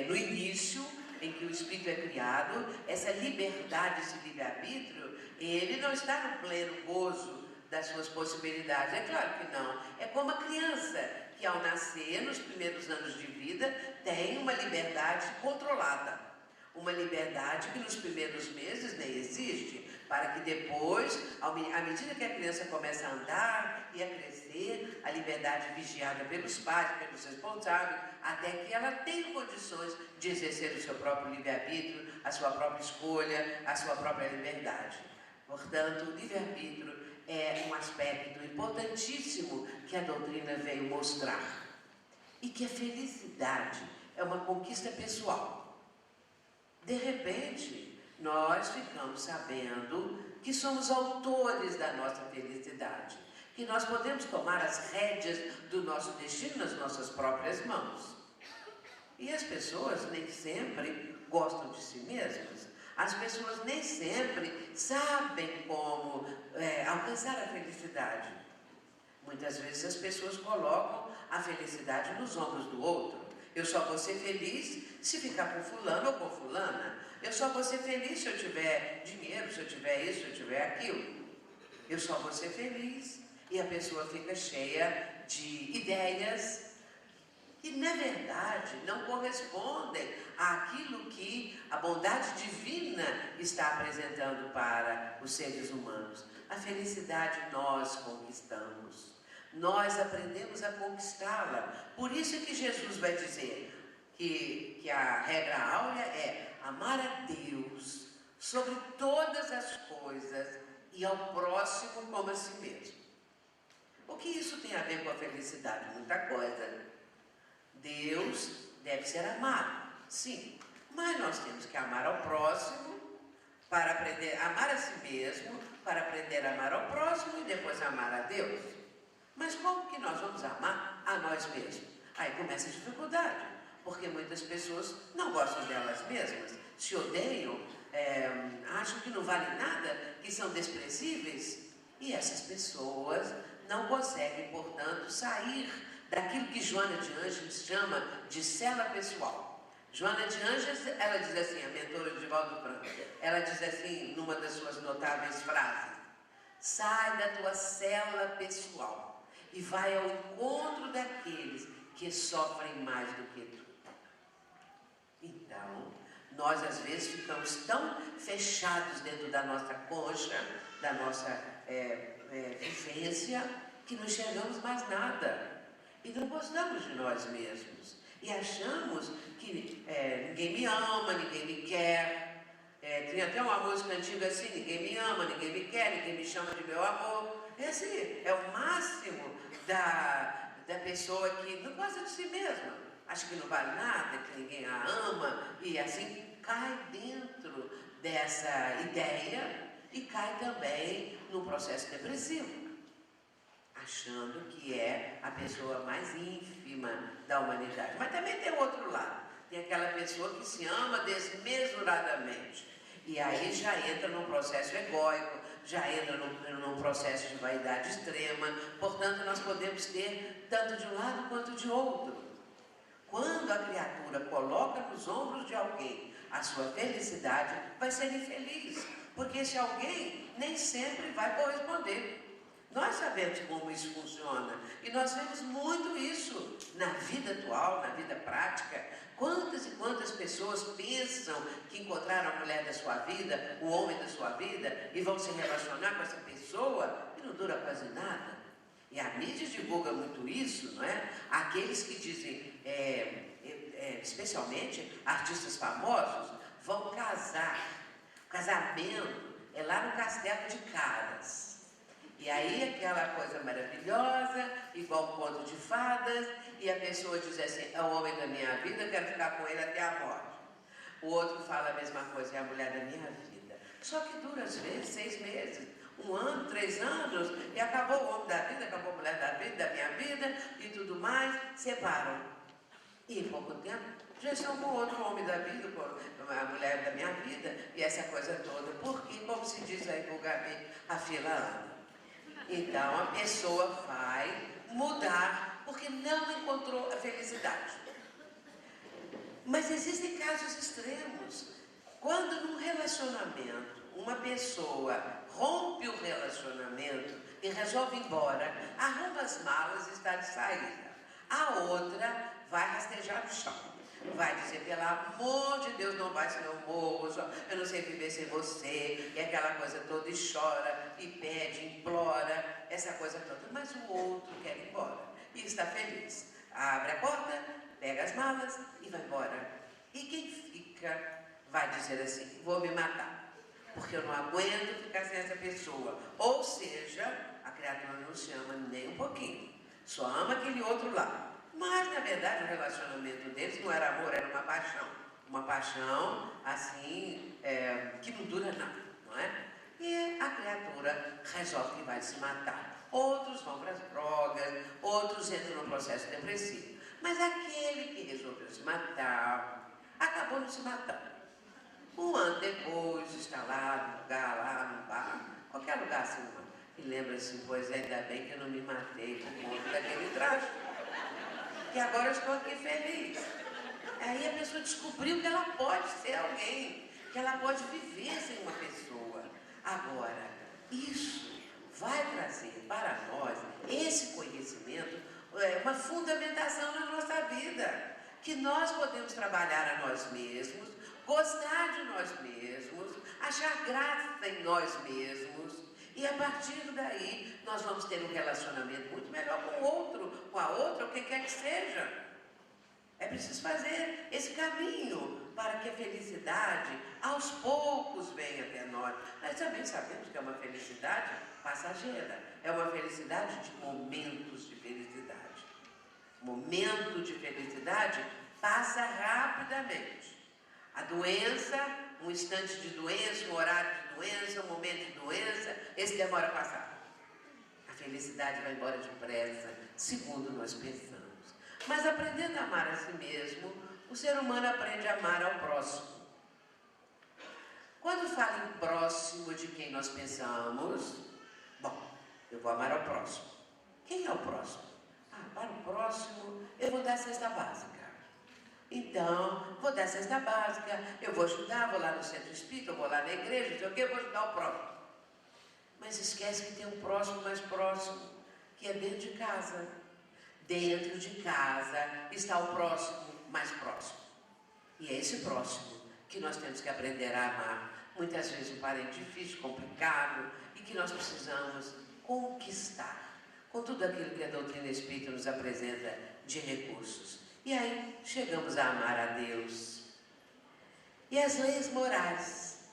no início, em que o espírito é criado, essa liberdade, esse livre-arbítrio, ele não está no pleno gozo das suas possibilidades. É claro que não. É como a criança que, ao nascer, nos primeiros anos de vida, tem uma liberdade controlada. Uma liberdade que nos primeiros meses nem existe, para que depois, à medida que a criança começa a andar e a crescer, a liberdade vigiada pelos pais, pelos responsáveis, até que ela tenha condições de exercer o seu próprio livre-arbítrio, a sua própria escolha, a sua própria liberdade. Portanto, o livre-arbítrio é um aspecto importantíssimo que a doutrina veio mostrar. E que a felicidade é uma conquista pessoal. De repente, nós ficamos sabendo que somos autores da nossa felicidade, que nós podemos tomar as rédeas do nosso destino nas nossas próprias mãos. E as pessoas nem sempre gostam de si mesmas, as pessoas nem sempre sabem como alcançar a felicidade. Muitas vezes as pessoas colocam a felicidade nos ombros do outro. Eu só vou ser feliz se ficar com fulano ou com fulana. Eu só vou ser feliz se eu tiver dinheiro, se eu tiver isso, se eu tiver aquilo. Eu só vou ser feliz. E a pessoa fica cheia de ideias que, na verdade, não correspondem àquilo que a bondade divina está apresentando para os seres humanos. A felicidade nós conquistamos. Nós aprendemos a conquistá-la. Por isso que Jesus vai dizer que a regra áurea é amar a Deus sobre todas as coisas e ao próximo como a si mesmo. O que isso tem a ver com a felicidade? Muita coisa. Deus deve ser amado, sim, mas nós temos que amar ao próximo para aprender a amar a si mesmo, para aprender a amar ao próximo e depois amar a Deus. Mas como que nós vamos amar a nós mesmos? Aí começa a dificuldade, porque muitas pessoas não gostam delas mesmas, se odeiam, acham que não valem nada, que são desprezíveis, e essas pessoas não conseguem, portanto, sair daquilo que Joana de Ângeles chama de cela pessoal. Joana de Ângeles, ela diz assim, a mentora de Divaldo Franco, ela diz assim, numa das suas notáveis frases: sai da tua cela pessoal e vai ao encontro daqueles que sofrem mais do que tu. Então, nós às vezes ficamos tão fechados dentro da nossa concha, da nossa vivência, que não enxergamos mais nada e não gostamos de nós mesmos e achamos que ninguém me ama, ninguém me quer. Tinha até uma música antiga assim: ninguém me ama, ninguém me quer, ninguém me chama de meu amor. Esse é o máximo da pessoa que não gosta de si mesma, acha que não vale nada, que ninguém a ama, e assim cai dentro dessa ideia e cai também no processo depressivo, achando que é a pessoa mais ínfima da humanidade. Mas também tem o outro lado, tem aquela pessoa que se ama desmesuradamente, e aí já entra num processo egóico, já entra num processo de vaidade extrema. Portanto, nós podemos ter tanto de um lado quanto de outro. Quando a criatura coloca nos ombros de alguém a sua felicidade, vai ser infeliz, porque esse alguém nem sempre vai corresponder. Nós sabemos como isso funciona e nós vemos muito isso na vida atual, na vida prática. Quantas e quantas pessoas pensam que encontraram a mulher da sua vida, o homem da sua vida, e vão se relacionar com essa pessoa e não dura quase nada. E a mídia divulga muito isso, não é? Aqueles que dizem, especialmente artistas famosos, vão casar. O casamento é lá no Castelo de Caras. E aí aquela coisa maravilhosa, igual um conto de fadas, e a pessoa diz assim: é o homem da minha vida, quero ficar com ele até a morte. O outro fala a mesma coisa: é a mulher da minha vida. Só que dura às vezes 6 meses, 1 ano, 3 anos, e acabou o homem da vida, acabou a mulher da vida, da minha vida, e tudo mais, separam. E em pouco tempo já estão com outro homem da vida, com a mulher da minha vida, e essa coisa toda. Porque, como se diz aí vulgarmente, a fila anda. Então a pessoa vai mudar porque não encontrou a felicidade. Mas existem casos extremos. Quando num relacionamento uma pessoa rompe o relacionamento e resolve ir embora, arruma as malas e está de saída. A outra vai rastejar no chão. Vai dizer: pelo amor de Deus, não vai, senão eu morro, eu não sei viver sem você, e aquela coisa toda, e chora, e pede, implora, essa coisa toda. Mas o outro quer ir embora, e está feliz. Abre a porta, pega as malas e vai embora. E quem fica vai dizer assim: vou me matar, porque eu não aguento ficar sem essa pessoa. Ou seja, a criatura não se ama nem um pouquinho, só ama aquele outro lá. Mas, na verdade, o relacionamento deles não era amor, era uma paixão. Uma paixão, assim, que não dura nada, não é? E a criatura resolve que vai se matar. Outros vão para as drogas, outros entram no processo depressivo. Mas aquele que resolveu se matar, acabou não se matando. 1 ano depois, está lá no lugar, lá no bar, qualquer lugar assim, e lembra assim: pois ainda bem que eu não me matei por conta daquele traje, que agora eu estou aqui feliz. Aí a pessoa descobriu que ela pode ser alguém, que ela pode viver sem uma pessoa. Agora, isso vai trazer para nós, esse conhecimento, uma fundamentação na nossa vida, que nós podemos trabalhar a nós mesmos, gostar de nós mesmos, achar graça em nós mesmos. E a partir daí, nós vamos ter um relacionamento muito melhor com o outro, com a outra, o que quer que seja. É preciso fazer esse caminho para que a felicidade aos poucos venha até nós. Nós também sabemos que é uma felicidade passageira, é uma felicidade de momentos de felicidade. Momento de felicidade passa rapidamente. A doença, um instante de doença, um horário de doença, um momento de doença, esse demora a passar. A felicidade vai embora depressa, segundo nós pensamos. Mas aprendendo a amar a si mesmo, o ser humano aprende a amar ao próximo. Quando fala em próximo de quem nós pensamos, bom, eu vou amar ao próximo. Quem é o próximo? Para o próximo eu vou dar cesta básica. Então, vou dar cesta básica, eu vou ajudar, vou lá no centro espírita, eu vou lá na igreja, não sei o que, eu vou ajudar o próximo. Mas esquece que tem um próximo mais próximo, que é dentro de casa. Dentro de casa está o próximo mais próximo. E é esse próximo que nós temos que aprender a amar. Muitas vezes um parente difícil, complicado, e que nós precisamos conquistar com tudo aquilo que a doutrina espírita nos apresenta de recursos. E aí chegamos a amar a Deus. E as leis morais,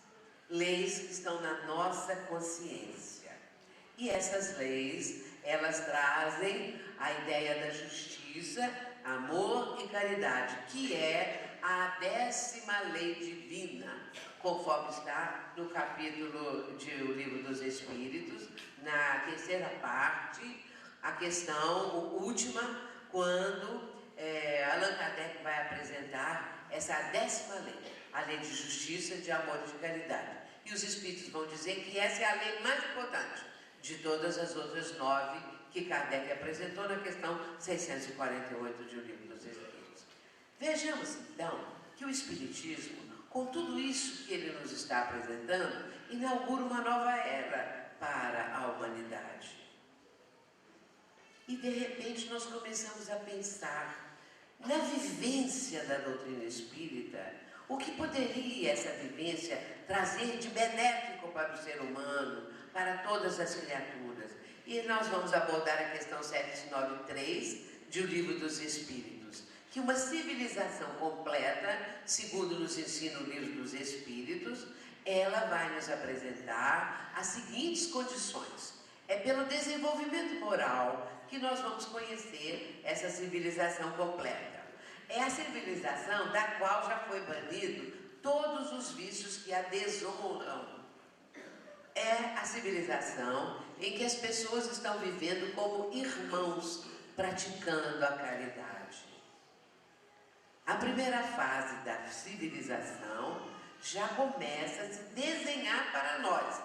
leis que estão na nossa consciência. E essas leis, elas trazem a ideia da justiça, amor e caridade, que é a 10ª lei divina, conforme está no capítulo do Livro dos Espíritos, na 3ª parte, a questão última, quando Allan Kardec vai apresentar essa 10ª lei, a lei de justiça, de amor e de caridade. E os Espíritos vão dizer que essa é a lei mais importante de todas as outras 9 que Kardec apresentou na questão 648 de O Livro dos Espíritos. Vejamos então que o Espiritismo, com tudo isso que ele nos está apresentando, inaugura uma nova era para a humanidade. E de repente nós começamos a pensar na vivência da doutrina espírita, o que poderia essa vivência trazer de benéfico para o ser humano, para todas as criaturas. E nós vamos abordar a questão 793 de O Livro dos Espíritos, que uma civilização completa, segundo nos ensina o Livro dos Espíritos, ela vai nos apresentar as seguintes condições. É pelo desenvolvimento moral que nós vamos conhecer essa civilização completa. É a civilização da qual já foi banido todos os vícios que a desonram. É a civilização em que as pessoas estão vivendo como irmãos, praticando a caridade. A primeira fase da civilização já começa a se desenhar para nós.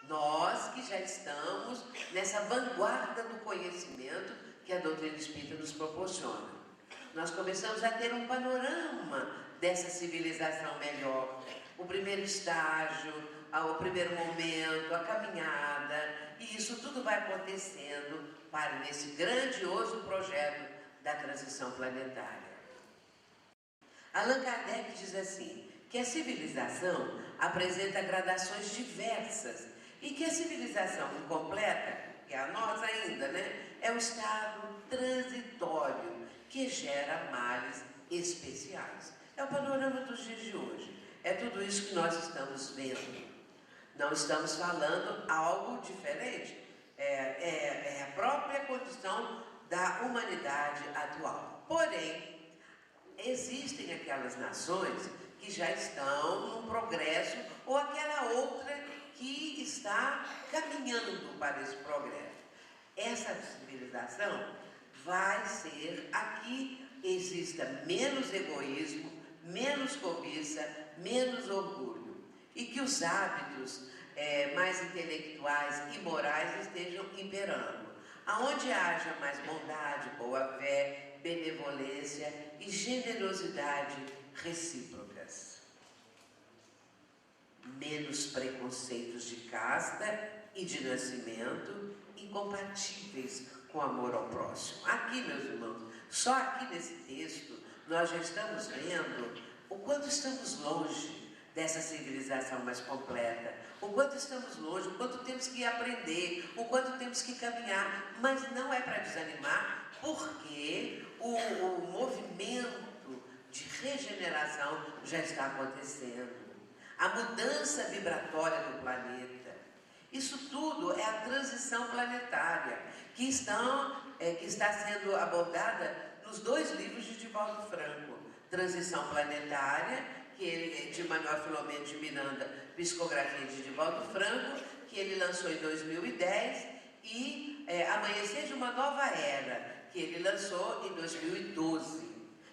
Nós que já estamos nessa vanguarda do conhecimento que a doutrina espírita nos proporciona. Nós começamos a ter um panorama dessa civilização melhor. O primeiro estágio, o primeiro momento, a caminhada, e isso tudo vai acontecendo para nesse grandioso projeto da transição planetária. Allan Kardec diz assim, que a civilização apresenta gradações diversas e que a civilização incompleta, que é a nossa ainda, é um estado transitório que gera males especiais. É o panorama dos dias de hoje. É tudo isso que nós estamos vendo. Não estamos falando algo diferente. É a própria condição da humanidade atual. Porém, existem aquelas nações que já estão num progresso, ou aquela outra que está caminhando para esse progresso. Essa civilização vai ser a que exista menos egoísmo, menos cobiça, menos orgulho, e que os hábitos mais intelectuais e morais estejam imperando. Aonde haja mais bondade, boa fé, benevolência e generosidade recíprocas. Menos preconceitos de casta e de nascimento incompatíveis com amor ao próximo. Aqui, meus irmãos, só aqui nesse texto, nós já estamos vendo o quanto estamos longe dessa civilização mais completa, o quanto estamos longe, o quanto temos que aprender, o quanto temos que caminhar, mas não é para desanimar, porque também o movimento de regeneração já está acontecendo. A mudança vibratória do planeta. Isso tudo é a transição planetária que está sendo abordada nos 2 livros de Divaldo Franco. Transição Planetária, de Manuel Filomeno de Miranda, Psicografia de Divaldo Franco, que ele lançou em 2010, e Amanhecer de uma Nova Era, que ele lançou em 2012.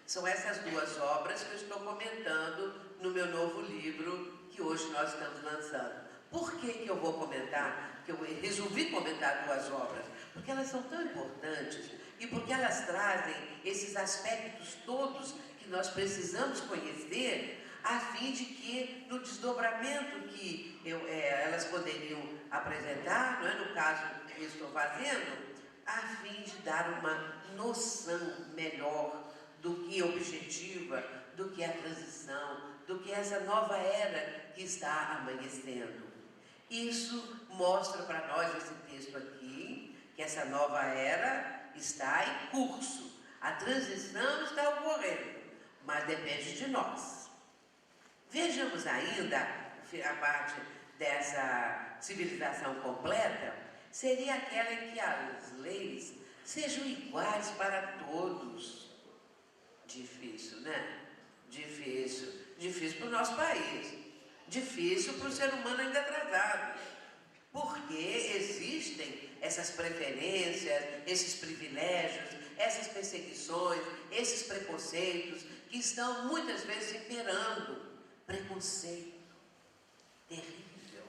São essas 2 obras que eu estou comentando no meu novo livro, que hoje nós estamos lançando. Por que eu vou comentar, que eu resolvi comentar 2 obras? Porque elas são tão importantes e porque elas trazem esses aspectos todos que nós precisamos conhecer, a fim de que, no desdobramento que elas poderiam apresentar, não é, no caso que eu estou fazendo, a fim de dar uma noção melhor do que objetiva, do que a transição, do que essa nova era que está amanhecendo. Isso mostra para nós, esse texto aqui, que essa nova era está em curso. A transição está ocorrendo, mas depende de nós. Vejamos ainda a parte dessa civilização completa, seria aquela em que as leis sejam iguais para todos. Difícil, né? Difícil. Difícil para o nosso país. Difícil para o ser humano ainda atrasado. Porque existem essas preferências, esses privilégios, essas perseguições, esses preconceitos que estão muitas vezes imperando. Preconceito. Terrível.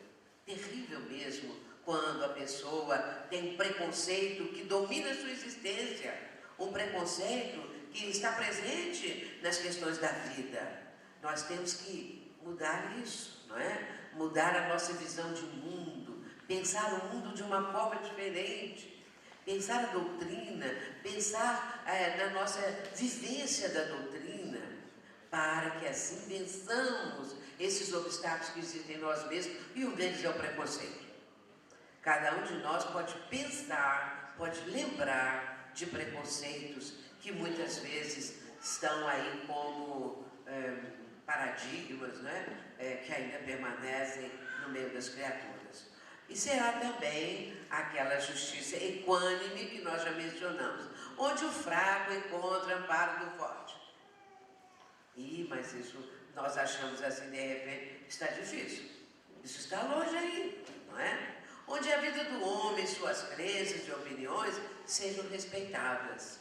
Terrível mesmo quando a pessoa tem um preconceito que domina a sua existência. Um preconceito que está presente nas questões da vida. Nós temos que mudar isso, não é? Mudar a nossa visão de mundo, pensar o mundo de uma forma diferente, pensar a doutrina, pensar na nossa vivência da doutrina, para que assim vençamos esses obstáculos que existem em nós mesmos, e um deles é o preconceito. Cada um de nós pode pensar, pode lembrar de preconceitos que muitas vezes estão aí como paradigmas, né? Que ainda permanecem no meio das criaturas. E será também aquela justiça equânime que nós já mencionamos, onde o fraco encontra amparo do forte. Mas isso nós achamos assim, de repente, está difícil. Isso está longe aí, não é? Onde a vida do homem, suas crenças e opiniões sejam respeitadas.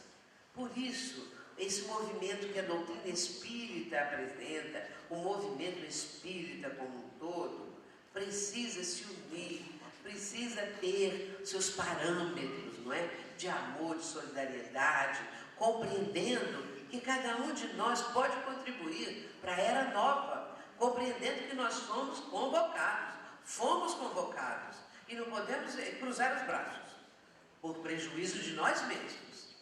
Por isso, esse movimento que a doutrina espírita apresenta, o movimento espírita como um todo, precisa se unir, precisa ter seus parâmetros, não é? De amor, de solidariedade, compreendendo que cada um de nós pode contribuir para a era nova, compreendendo que nós fomos convocados, e não podemos cruzar os braços, por prejuízo de nós mesmos,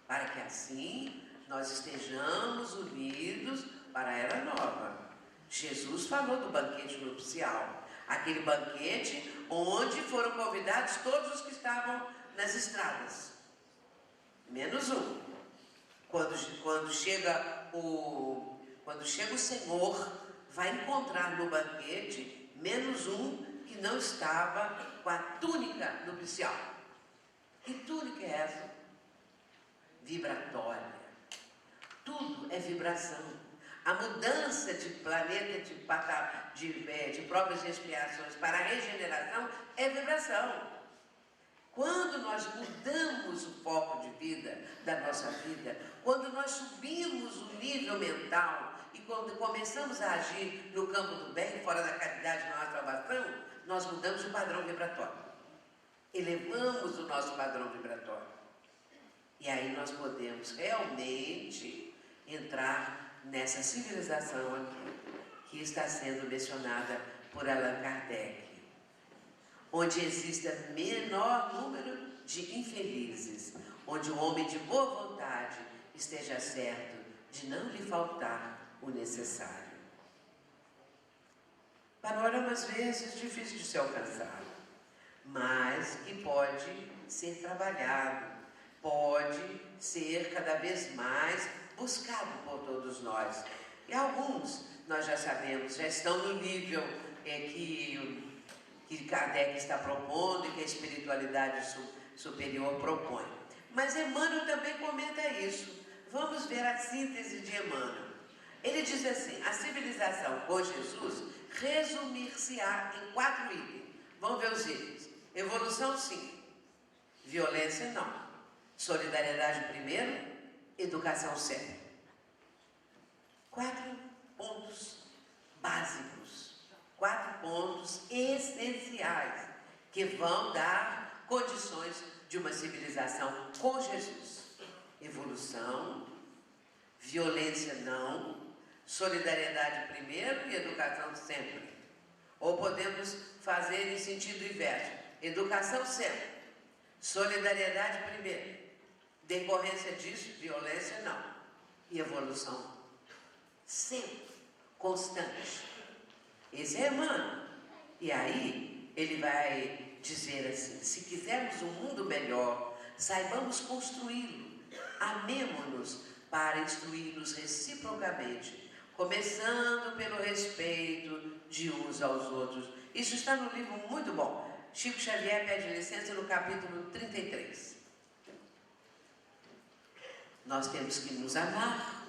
para que assim nós estejamos unidos para a era nova. Jesus falou do banquete nupcial, aquele banquete onde foram convidados todos os que estavam nas estradas, menos um. Quando chega o Senhor, vai encontrar no banquete menos um que não estava com a túnica nupcial. Que túnica é essa? Vibratória. Tudo é vibração. A mudança de planeta, de provas e expiações para a regeneração é vibração. Quando nós mudamos o foco de vida da nossa vida, quando nós subimos o nível mental e quando começamos a agir no campo do bem, fora da caridade, na salvação, nós mudamos o padrão vibratório. Elevamos o nosso padrão vibratório. E aí nós podemos realmente entrar nessa civilização aqui, que está sendo mencionada por Allan Kardec, onde existe menor número de infelizes, onde o homem de boa vontade esteja certo de não lhe faltar o necessário. Panorama às vezes difícil de ser alcançado, mas que pode ser trabalhado, pode ser cada vez mais buscado por todos nós. E alguns, nós já sabemos, já estão no nível que Kardec está propondo e que a espiritualidade superior propõe. Mas Emmanuel também comenta isso. Vamos ver a síntese de Emmanuel. Ele diz assim: a civilização com Jesus resumir-se-á em 4 itens. Vamos ver os itens. Evolução, sim. Violência, não. Solidariedade, primeiro. Educação, sempre. 4 pontos básicos. 4 pontos essenciais que vão dar condições de uma civilização com Jesus. Evolução, violência, não. Solidariedade primeiro e educação sempre. Ou podemos fazer em sentido inverso: educação sempre, solidariedade primeiro, decorrência disso, violência não, e evolução sempre, constante. Esse é Emmanuel. E aí ele vai dizer assim: se quisermos um mundo melhor, saibamos construí-lo, amemo-nos para instruir-nos reciprocamente, começando pelo respeito de uns aos outros. Isso está no livro muito bom. Chico Xavier pede licença no capítulo 33. Nós temos que nos amar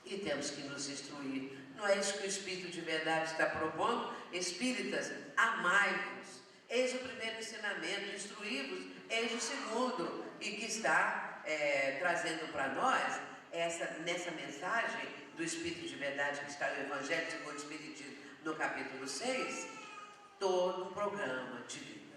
e temos que nos instruir. Não é isso que o Espírito de Verdade está propondo? Espíritas, amai-vos. Eis o primeiro ensinamento, instruí-vos, eis o segundo. E que está trazendo para nós, nessa mensagem do Espírito de Verdade, que está no Evangelho segundo o Espiritismo, no capítulo 6, todo um programa de vida.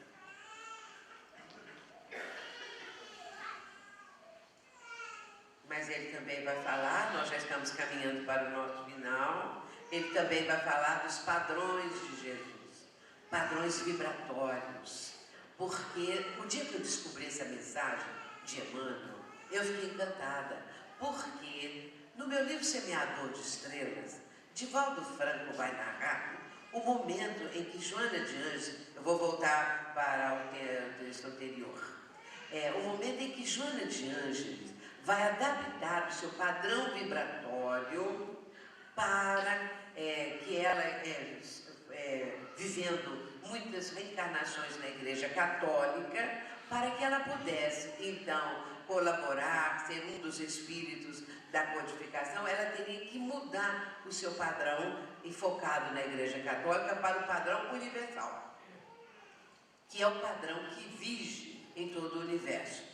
Mas ele também vai falar, nós já estamos caminhando para o nosso final, ele também vai falar dos padrões de Jesus, padrões vibratórios, porque o dia que eu descobri essa mensagem de Emmanuel, eu fiquei encantada, porque no meu livro Semeador de Estrelas, Divaldo Franco vai narrar o momento em que Joana de Ângeles, eu vou voltar para o texto anterior, o momento em que Joana de Ângeles vai adaptar o seu padrão vibratório para que ela, vivendo muitas reencarnações na Igreja Católica, para que ela pudesse, então, colaborar, ser um dos espíritos da codificação, ela teria que mudar o seu padrão enfocado na Igreja Católica para o padrão universal, que é o padrão que vige em todo o universo.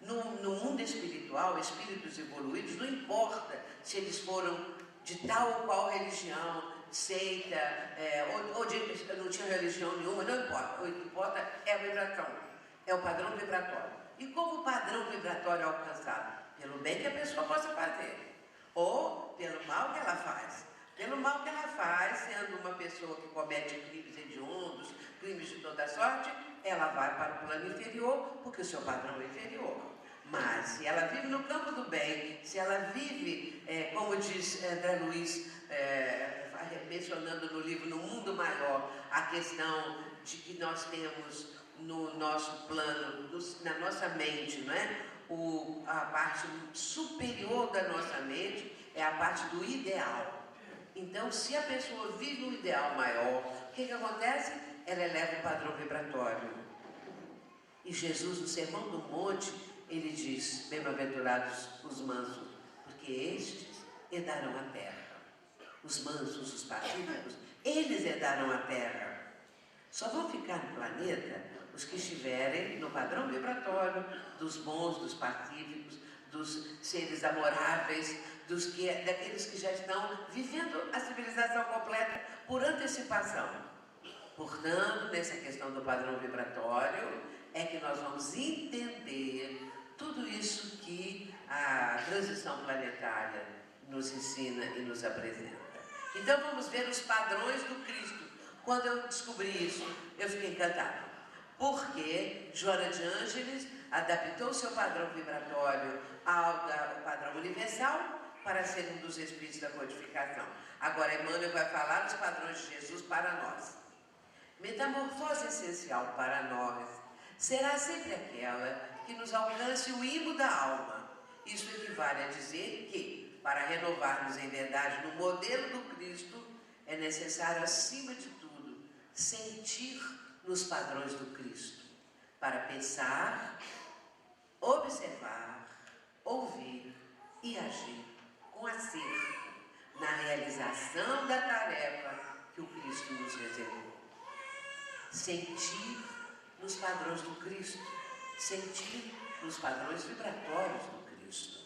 No mundo espiritual, espíritos evoluídos, não importa se eles foram de tal ou qual religião, seita, ou não tinha religião nenhuma, não importa. O que importa é a vibração, é o padrão vibratório. E como o padrão vibratório é alcançado? Pelo bem que a pessoa possa fazer, ou pelo mal que ela faz. Pelo mal que ela faz, sendo uma pessoa que comete crimes hediondos, crimes de toda sorte, ela vai para o plano inferior, porque o seu padrão é inferior. Mas se ela vive no campo do bem, se ela vive, como diz André Luiz, mencionando no livro No Mundo Maior, a questão de que nós temos no nosso plano, na nossa mente, não é? A parte superior da nossa mente é a parte do ideal. Então, se a pessoa vive um ideal maior, o que acontece? Ela eleva o padrão vibratório. E Jesus, no Sermão do Monte, ele diz: bem-aventurados os mansos, porque estes herdarão a terra. Os mansos, os pacíficos, eles herdarão a terra. Só vão ficar no planeta os que estiverem no padrão vibratório dos bons, dos pacíficos, dos seres amoráveis, daqueles que já estão vivendo a civilização completa por antecipação. Portanto, nessa questão do padrão vibratório, é que nós vamos entender tudo isso que a transição planetária nos ensina e nos apresenta. Então vamos ver os padrões do Cristo. Quando eu descobri isso, eu fiquei encantada. Porque Joana de Ângeles adaptou o seu padrão vibratório ao padrão universal para ser um dos espíritos da codificação. Agora Emmanuel vai falar dos padrões de Jesus para nós. Metamorfose essencial para nós será sempre aquela que nos alcance o imo da alma Isso equivale a dizer que, para renovarmos em verdade no modelo do Cristo, é necessário, acima de tudo, sentir nos padrões do Cristo, para pensar, observar, ouvir e agir com acerto na realização da tarefa que o Cristo nos reservou. Sentir nos padrões do Cristo, sentir nos padrões vibratórios do Cristo.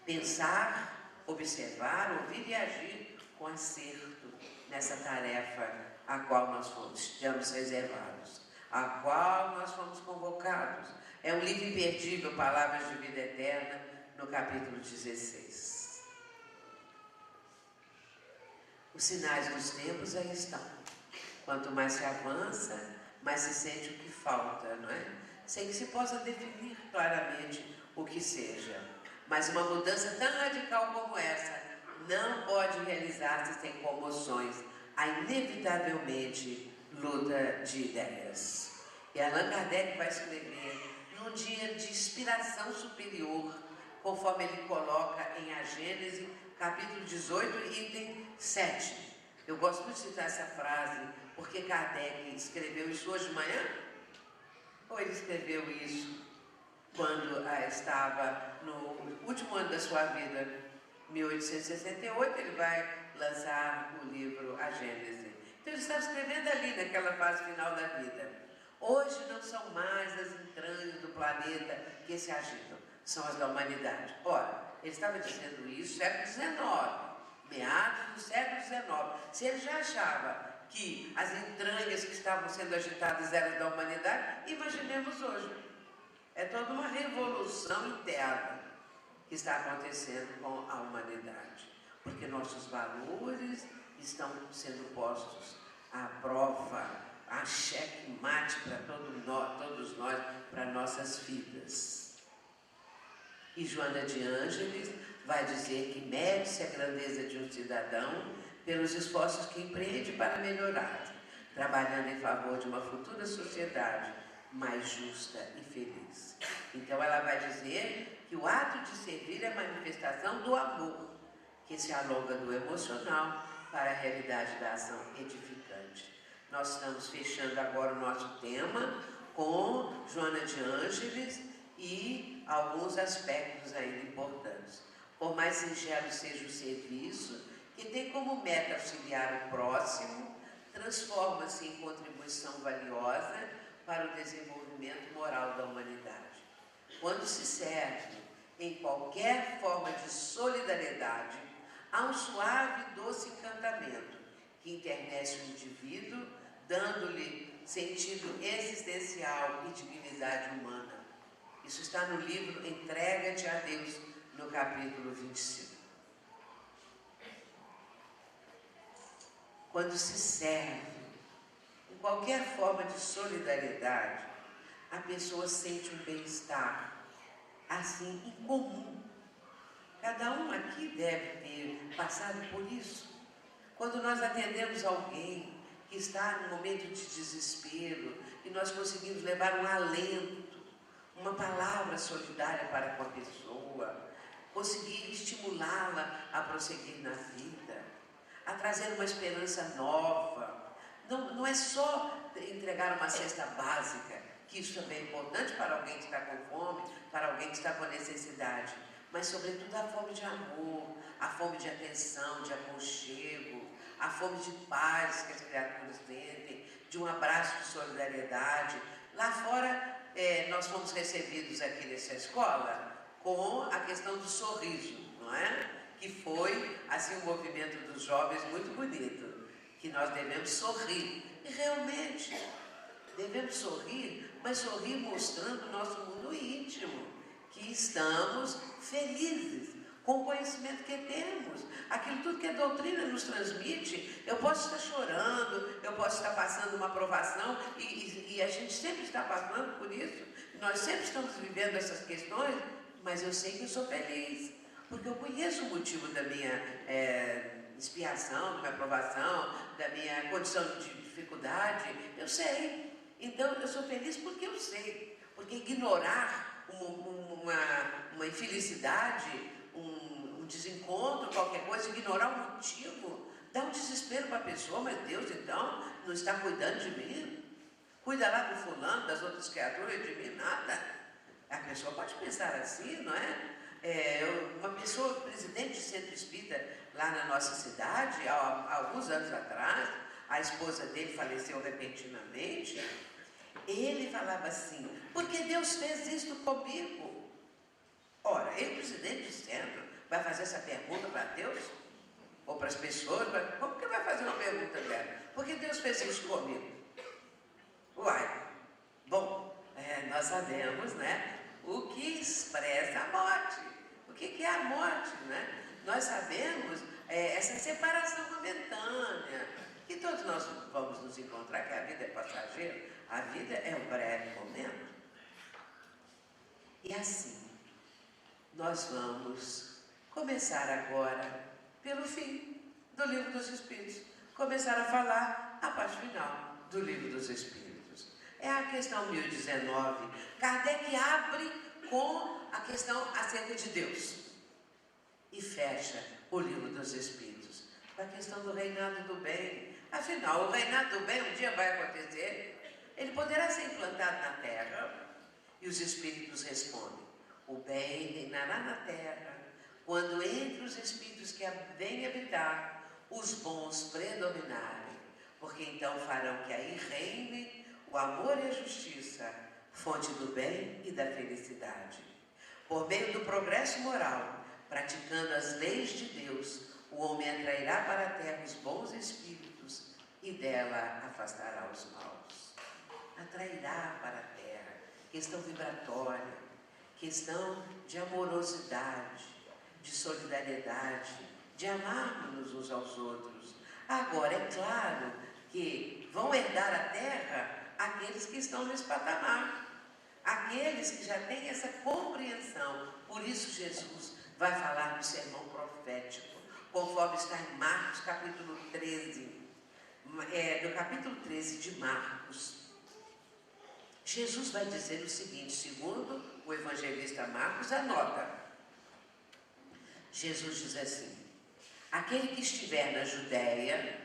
Pensar, observar, ouvir e agir com acerto nessa tarefa a qual nós estamos reservados, a qual nós fomos convocados. É um livro imperdível, Palavras de Vida Eterna, no capítulo 16. Os sinais dos tempos aí estão. Quanto mais se avança, mais se sente o que falta, não é? Sem que se possa definir claramente o que seja. Mas uma mudança tão radical como essa não pode realizar-se sem comoções. Há inevitavelmente luta de ideias. E Allan Kardec vai escrever num dia de inspiração superior, conforme ele coloca em A Gênese, capítulo 18, item 7. Eu gosto muito de citar essa frase, porque Kardec escreveu isso hoje de manhã? Ou ele escreveu isso quando estava no último ano da sua vida, 1868, ele vai lançar o livro A Gênese. Então ele estava escrevendo ali, naquela fase final da vida. Hoje não são mais as entranhas do planeta que se agitam, são as da humanidade. Ora, ele estava dizendo isso no século XIX, meados do século XIX. Se ele já achava que as entranhas que estavam sendo agitadas eram da humanidade, imaginemos hoje. É toda uma revolução interna que está acontecendo com a humanidade, porque nossos valores estão sendo postos à prova, a xeque-mate para todos nós, para nossas vidas. E Joana de Ângeles vai dizer que mede-se a grandeza de um cidadão pelos esforços que empreende para melhorar, trabalhando em favor de uma futura sociedade mais justa e feliz. Então ela vai dizer que o ato de servir é a manifestação do amor, que se alonga do emocional para a realidade da ação edificante. Nós estamos fechando agora o nosso tema com Joana de Ângeles e alguns aspectos ainda importantes. Por mais singelo seja o serviço, que tem como meta auxiliar o próximo, transforma-se em contribuição valiosa para o desenvolvimento moral da humanidade. Quando se serve em qualquer forma de solidariedade, há um suave e doce encantamento que internece o indivíduo, dando-lhe sentido existencial e dignidade humana. Isso está no livro Entrega-te a Deus, no capítulo 25. Quando se serve em qualquer forma de solidariedade, a pessoa sente um bem-estar, assim, incomum. Cada um aqui deve ter passado por isso. Quando nós atendemos alguém que está num momento de desespero e nós conseguimos levar um alento, uma palavra solidária para com a pessoa, conseguir estimulá-la a prosseguir na vida, a trazer uma esperança nova. Não é só entregar uma cesta básica, que isso também é importante para alguém que está com fome, para alguém que está com necessidade, mas sobretudo a fome de amor, a fome de atenção, de aconchego, a fome de paz que as criaturas sentem, de um abraço de solidariedade. Lá fora, nós fomos recebidos aqui nessa escola com a questão do sorriso, não é? Que foi, assim, um movimento dos jovens muito bonito, que nós devemos sorrir. E realmente, devemos sorrir, mas sorrir mostrando o nosso mundo íntimo, que estamos felizes com o conhecimento que temos. Aquilo tudo que a doutrina nos transmite, eu posso estar chorando, eu posso estar passando uma provação, e a gente sempre está passando por isso, nós sempre estamos vivendo essas questões, mas eu sei que eu sou feliz, porque eu conheço o motivo da minha expiação, da minha provação, da minha condição de dificuldade, eu sei. Então eu sou feliz porque eu sei, porque ignorar uma infelicidade, um desencontro, qualquer coisa, ignorar o motivo, dá um desespero para a pessoa. Mas Deus então não está cuidando de mim? Cuida lá do fulano, das outras criaturas, de mim nada. A pessoa pode pensar assim, não é? Uma pessoa, presidente de centro espírita lá na nossa cidade, há alguns anos atrás, a esposa dele faleceu repentinamente. Ele falava assim: porque Deus fez isso comigo? Ora, ele, presidente de centro, vai fazer essa pergunta para Deus? Ou para as pessoas? Como que vai fazer uma pergunta dela? Porque Deus fez isso comigo? Uai, bom, nós sabemos, né, o que expressa a morte. O que é a morte, né? Nós sabemos essa separação momentânea, que todos nós vamos nos encontrar, que a vida é passageira, a vida é um breve momento. E assim, nós vamos começar agora pelo fim do Livro dos Espíritos, começar a falar a parte final do Livro dos Espíritos. É a questão 1019. Kardec abre com a questão acerca de Deus e fecha o Livro dos Espíritos com a questão do reinado do bem. Afinal, o reinado do bem um dia vai acontecer, ele poderá ser implantado na Terra. E os Espíritos respondem: o bem reinará na Terra quando entre os Espíritos que vêm habitar os bons predominarem, porque então farão que aí reine o amor e a justiça, fonte do bem e da felicidade. Por meio do progresso moral, praticando as leis de Deus, o homem atrairá para a terra os bons espíritos e dela afastará os maus. Atrairá para a terra, questão vibratória, questão de amorosidade, de solidariedade, de amarmos uns aos outros. Agora, é claro que vão herdar a terra aqueles que estão nesse patamar, aqueles que já têm essa compreensão. Por isso Jesus vai falar no sermão profético, conforme está em Marcos capítulo 13, no capítulo 13 de Marcos. Jesus vai dizer o seguinte, segundo o evangelista Marcos, anota. Jesus diz assim: aquele que estiver na Judéia,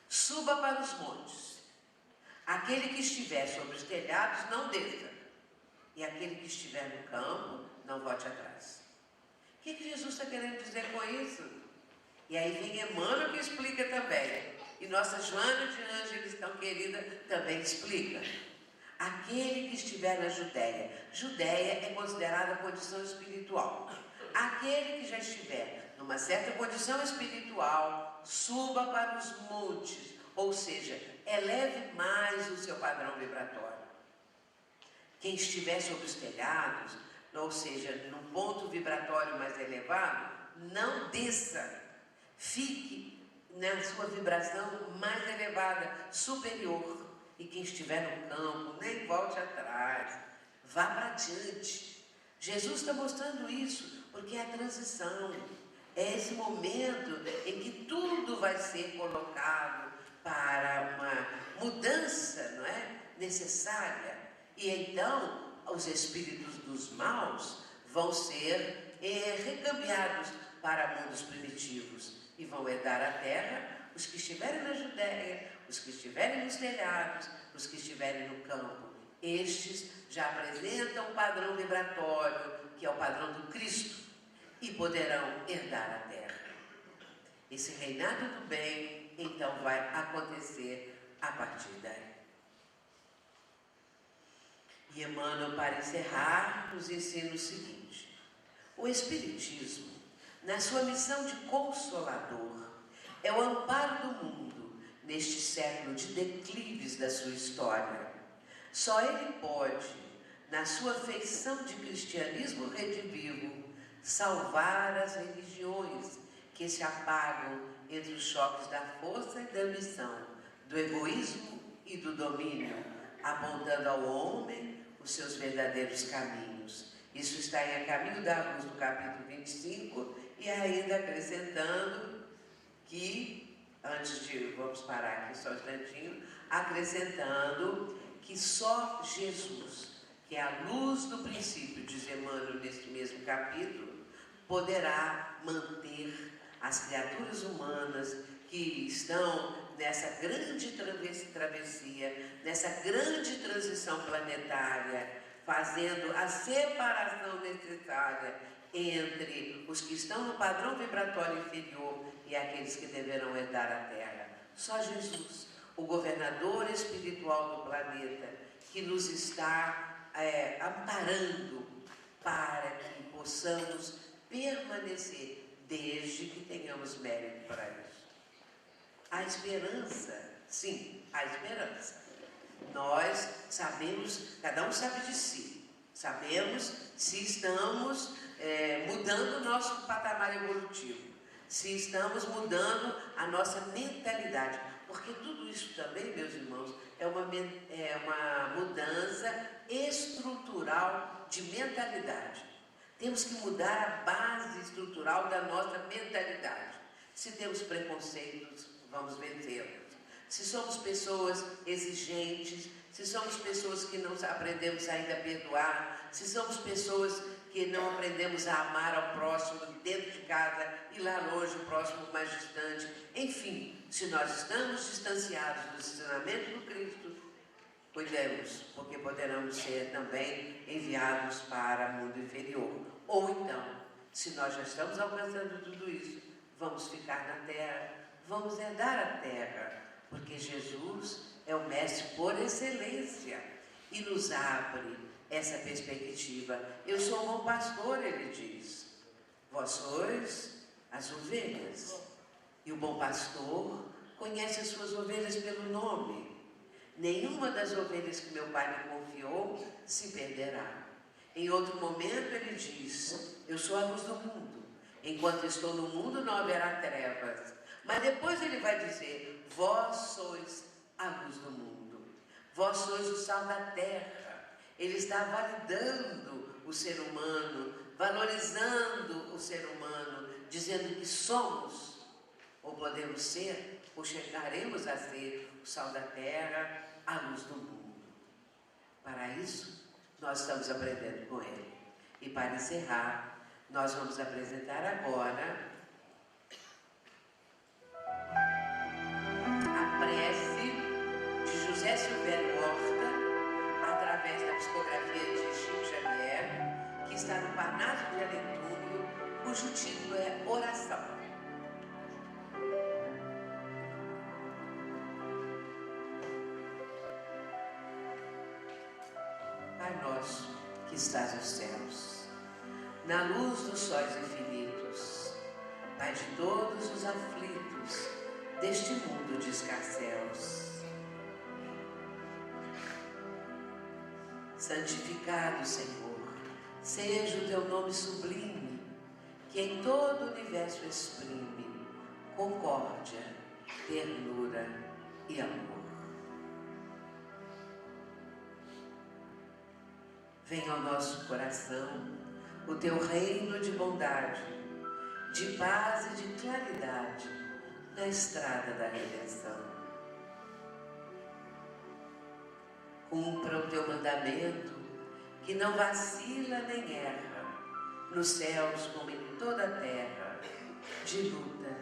suba para os montes. Aquele que estiver sobre os telhados, não desça. E aquele que estiver no campo, não volte atrás. O que Jesus está querendo dizer com isso? E aí vem Emmanuel que explica também. E nossa Joana de Ângeles, tão querida, também explica. Aquele que estiver na Judéia. Judéia é considerada condição espiritual. Aquele que já estiver numa certa condição espiritual, suba para os montes. Ou seja, eleve mais o seu padrão vibratório. Quem estiver sobre os telhados, ou seja, num ponto vibratório mais elevado, não desça. Fique na sua vibração mais elevada, superior. E quem estiver no campo, nem volte atrás. Vá para diante. Jesus está mostrando isso, porque é a transição. É esse momento em que tudo vai ser colocado para uma mudança, não é? Necessária. E então os espíritos dos maus vão ser recambiados para mundos primitivos e vão herdar a terra os que estiverem na Judéia, os que estiverem nos telhados, os que estiverem no campo. Estes já apresentam um padrão vibratório, que é o padrão do Cristo, e poderão herdar a terra. Esse reinado do bem, então, vai acontecer a partir daí. E Emmanuel, para encerrar, nos ensina o seguinte: o Espiritismo, na sua missão de consolador, é o amparo do mundo neste século de declives da sua história. Só ele pode, na sua feição de cristianismo redivivo, salvar as religiões que se apagam entre os choques da força e da ambição, do egoísmo e do domínio, apontando ao homem os seus verdadeiros caminhos. Isso está em A Caminho da Luz, no capítulo 25, e ainda acrescentando que, vamos parar aqui só um instantinho, acrescentando que só Jesus que é a luz do princípio, diz Emmanuel neste mesmo capítulo, poderá manter as criaturas humanas que estão nessa grande travessia, nessa grande transição planetária, fazendo a separação necessária entre os que estão no padrão vibratório inferior e aqueles que deverão herdar a Terra. Só Jesus, o governador espiritual do planeta, que nos está amparando para que possamos permanecer, desde que tenhamos mérito para isso. A esperança, sim, a esperança. Nós sabemos, cada um sabe de si, sabemos se estamos mudando o nosso patamar evolutivo, se estamos mudando a nossa mentalidade, porque tudo isso também, meus irmãos, é uma mudança estrutural de mentalidade. Temos que mudar a base estrutural da nossa mentalidade. Se temos preconceitos, vamos vencê-los. Se somos pessoas exigentes, se somos pessoas que não aprendemos ainda a perdoar, se somos pessoas que não aprendemos a amar ao próximo dentro de casa e lá longe, o próximo mais distante, enfim, se nós estamos distanciados do ensinamento do Cristo, cuidemos, porque poderemos ser também enviados para o mundo inferior. Ou então, se nós já estamos alcançando tudo isso, vamos ficar na Terra, vamos herdar a Terra, porque Jesus é o Mestre por excelência e nos abre essa perspectiva. Eu sou um bom pastor, ele diz. Vós sois as ovelhas. E o bom pastor conhece as suas ovelhas pelo nome. Nenhuma das ovelhas que meu pai me confiou se perderá. Em outro momento ele diz, eu sou a luz do mundo. Enquanto estou no mundo não haverá trevas. Mas depois ele vai dizer, vós sois a luz do mundo. Vós sois o sal da terra. Ele está validando o ser humano, valorizando o ser humano, dizendo que somos, ou podemos ser, ou chegaremos a ser o sal da terra, a luz do mundo. Para isso, nós estamos aprendendo com ele. E para encerrar, nós vamos apresentar agora a prece de José Silvério Horta, através da psicografia de Chico Xavier, que está no Parnaso de Aletúnio, cujo título é Oração. Pai nosso, que estás nos céus, na luz dos sóis infinitos, Pai de todos os aflitos deste mundo de escarcéus, santificado, Senhor, seja o teu nome sublime, que em todo o universo exprime concórdia, ternura e amor. Venha ao nosso coração o teu reino de bondade, de paz e de claridade na estrada da redenção. Cumpra o teu mandamento, que não vacila nem erra, nos céus como em toda a terra, de luta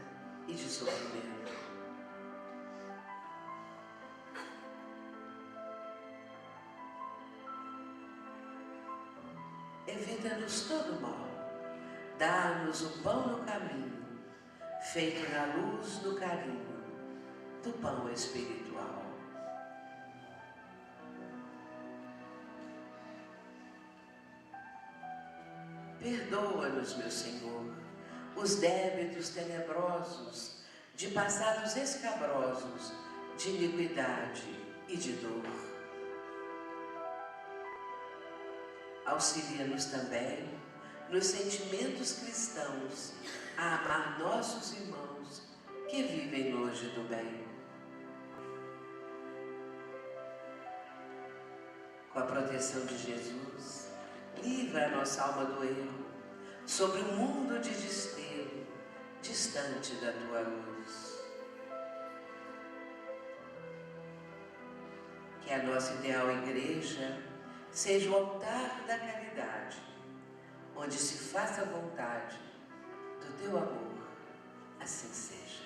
e de sofrimento. Evita-nos todo mal, dá-nos o pão no caminho, feito na luz do carinho do pão espiritual. Perdoa-nos, meu Senhor, os débitos tenebrosos, de passados escabrosos, de iniquidade e de dor. Auxilia-nos também, nos sentimentos cristãos, a amar nossos irmãos que vivem longe do bem. Com a proteção de Jesus, livra a nossa alma do erro, sobre um mundo de desterro, distante da tua luz. Que a nossa ideal igreja seja o altar da caridade, onde se faça a vontade do teu amor, assim seja.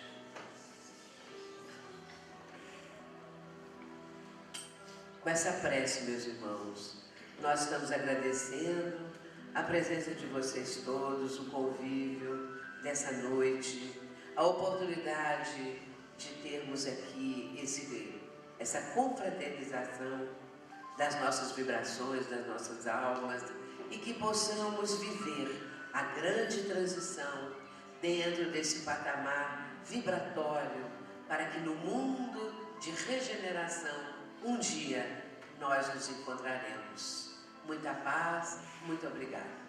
Com essa prece, meus irmãos, nós estamos agradecendo a presença de vocês todos, o convívio dessa noite, a oportunidade de termos aqui essa confraternização das nossas vibrações, das nossas almas, e que possamos viver a grande transição dentro desse patamar vibratório, para que no mundo de regeneração, um dia, nós nos encontraremos. Muita paz, muito obrigada.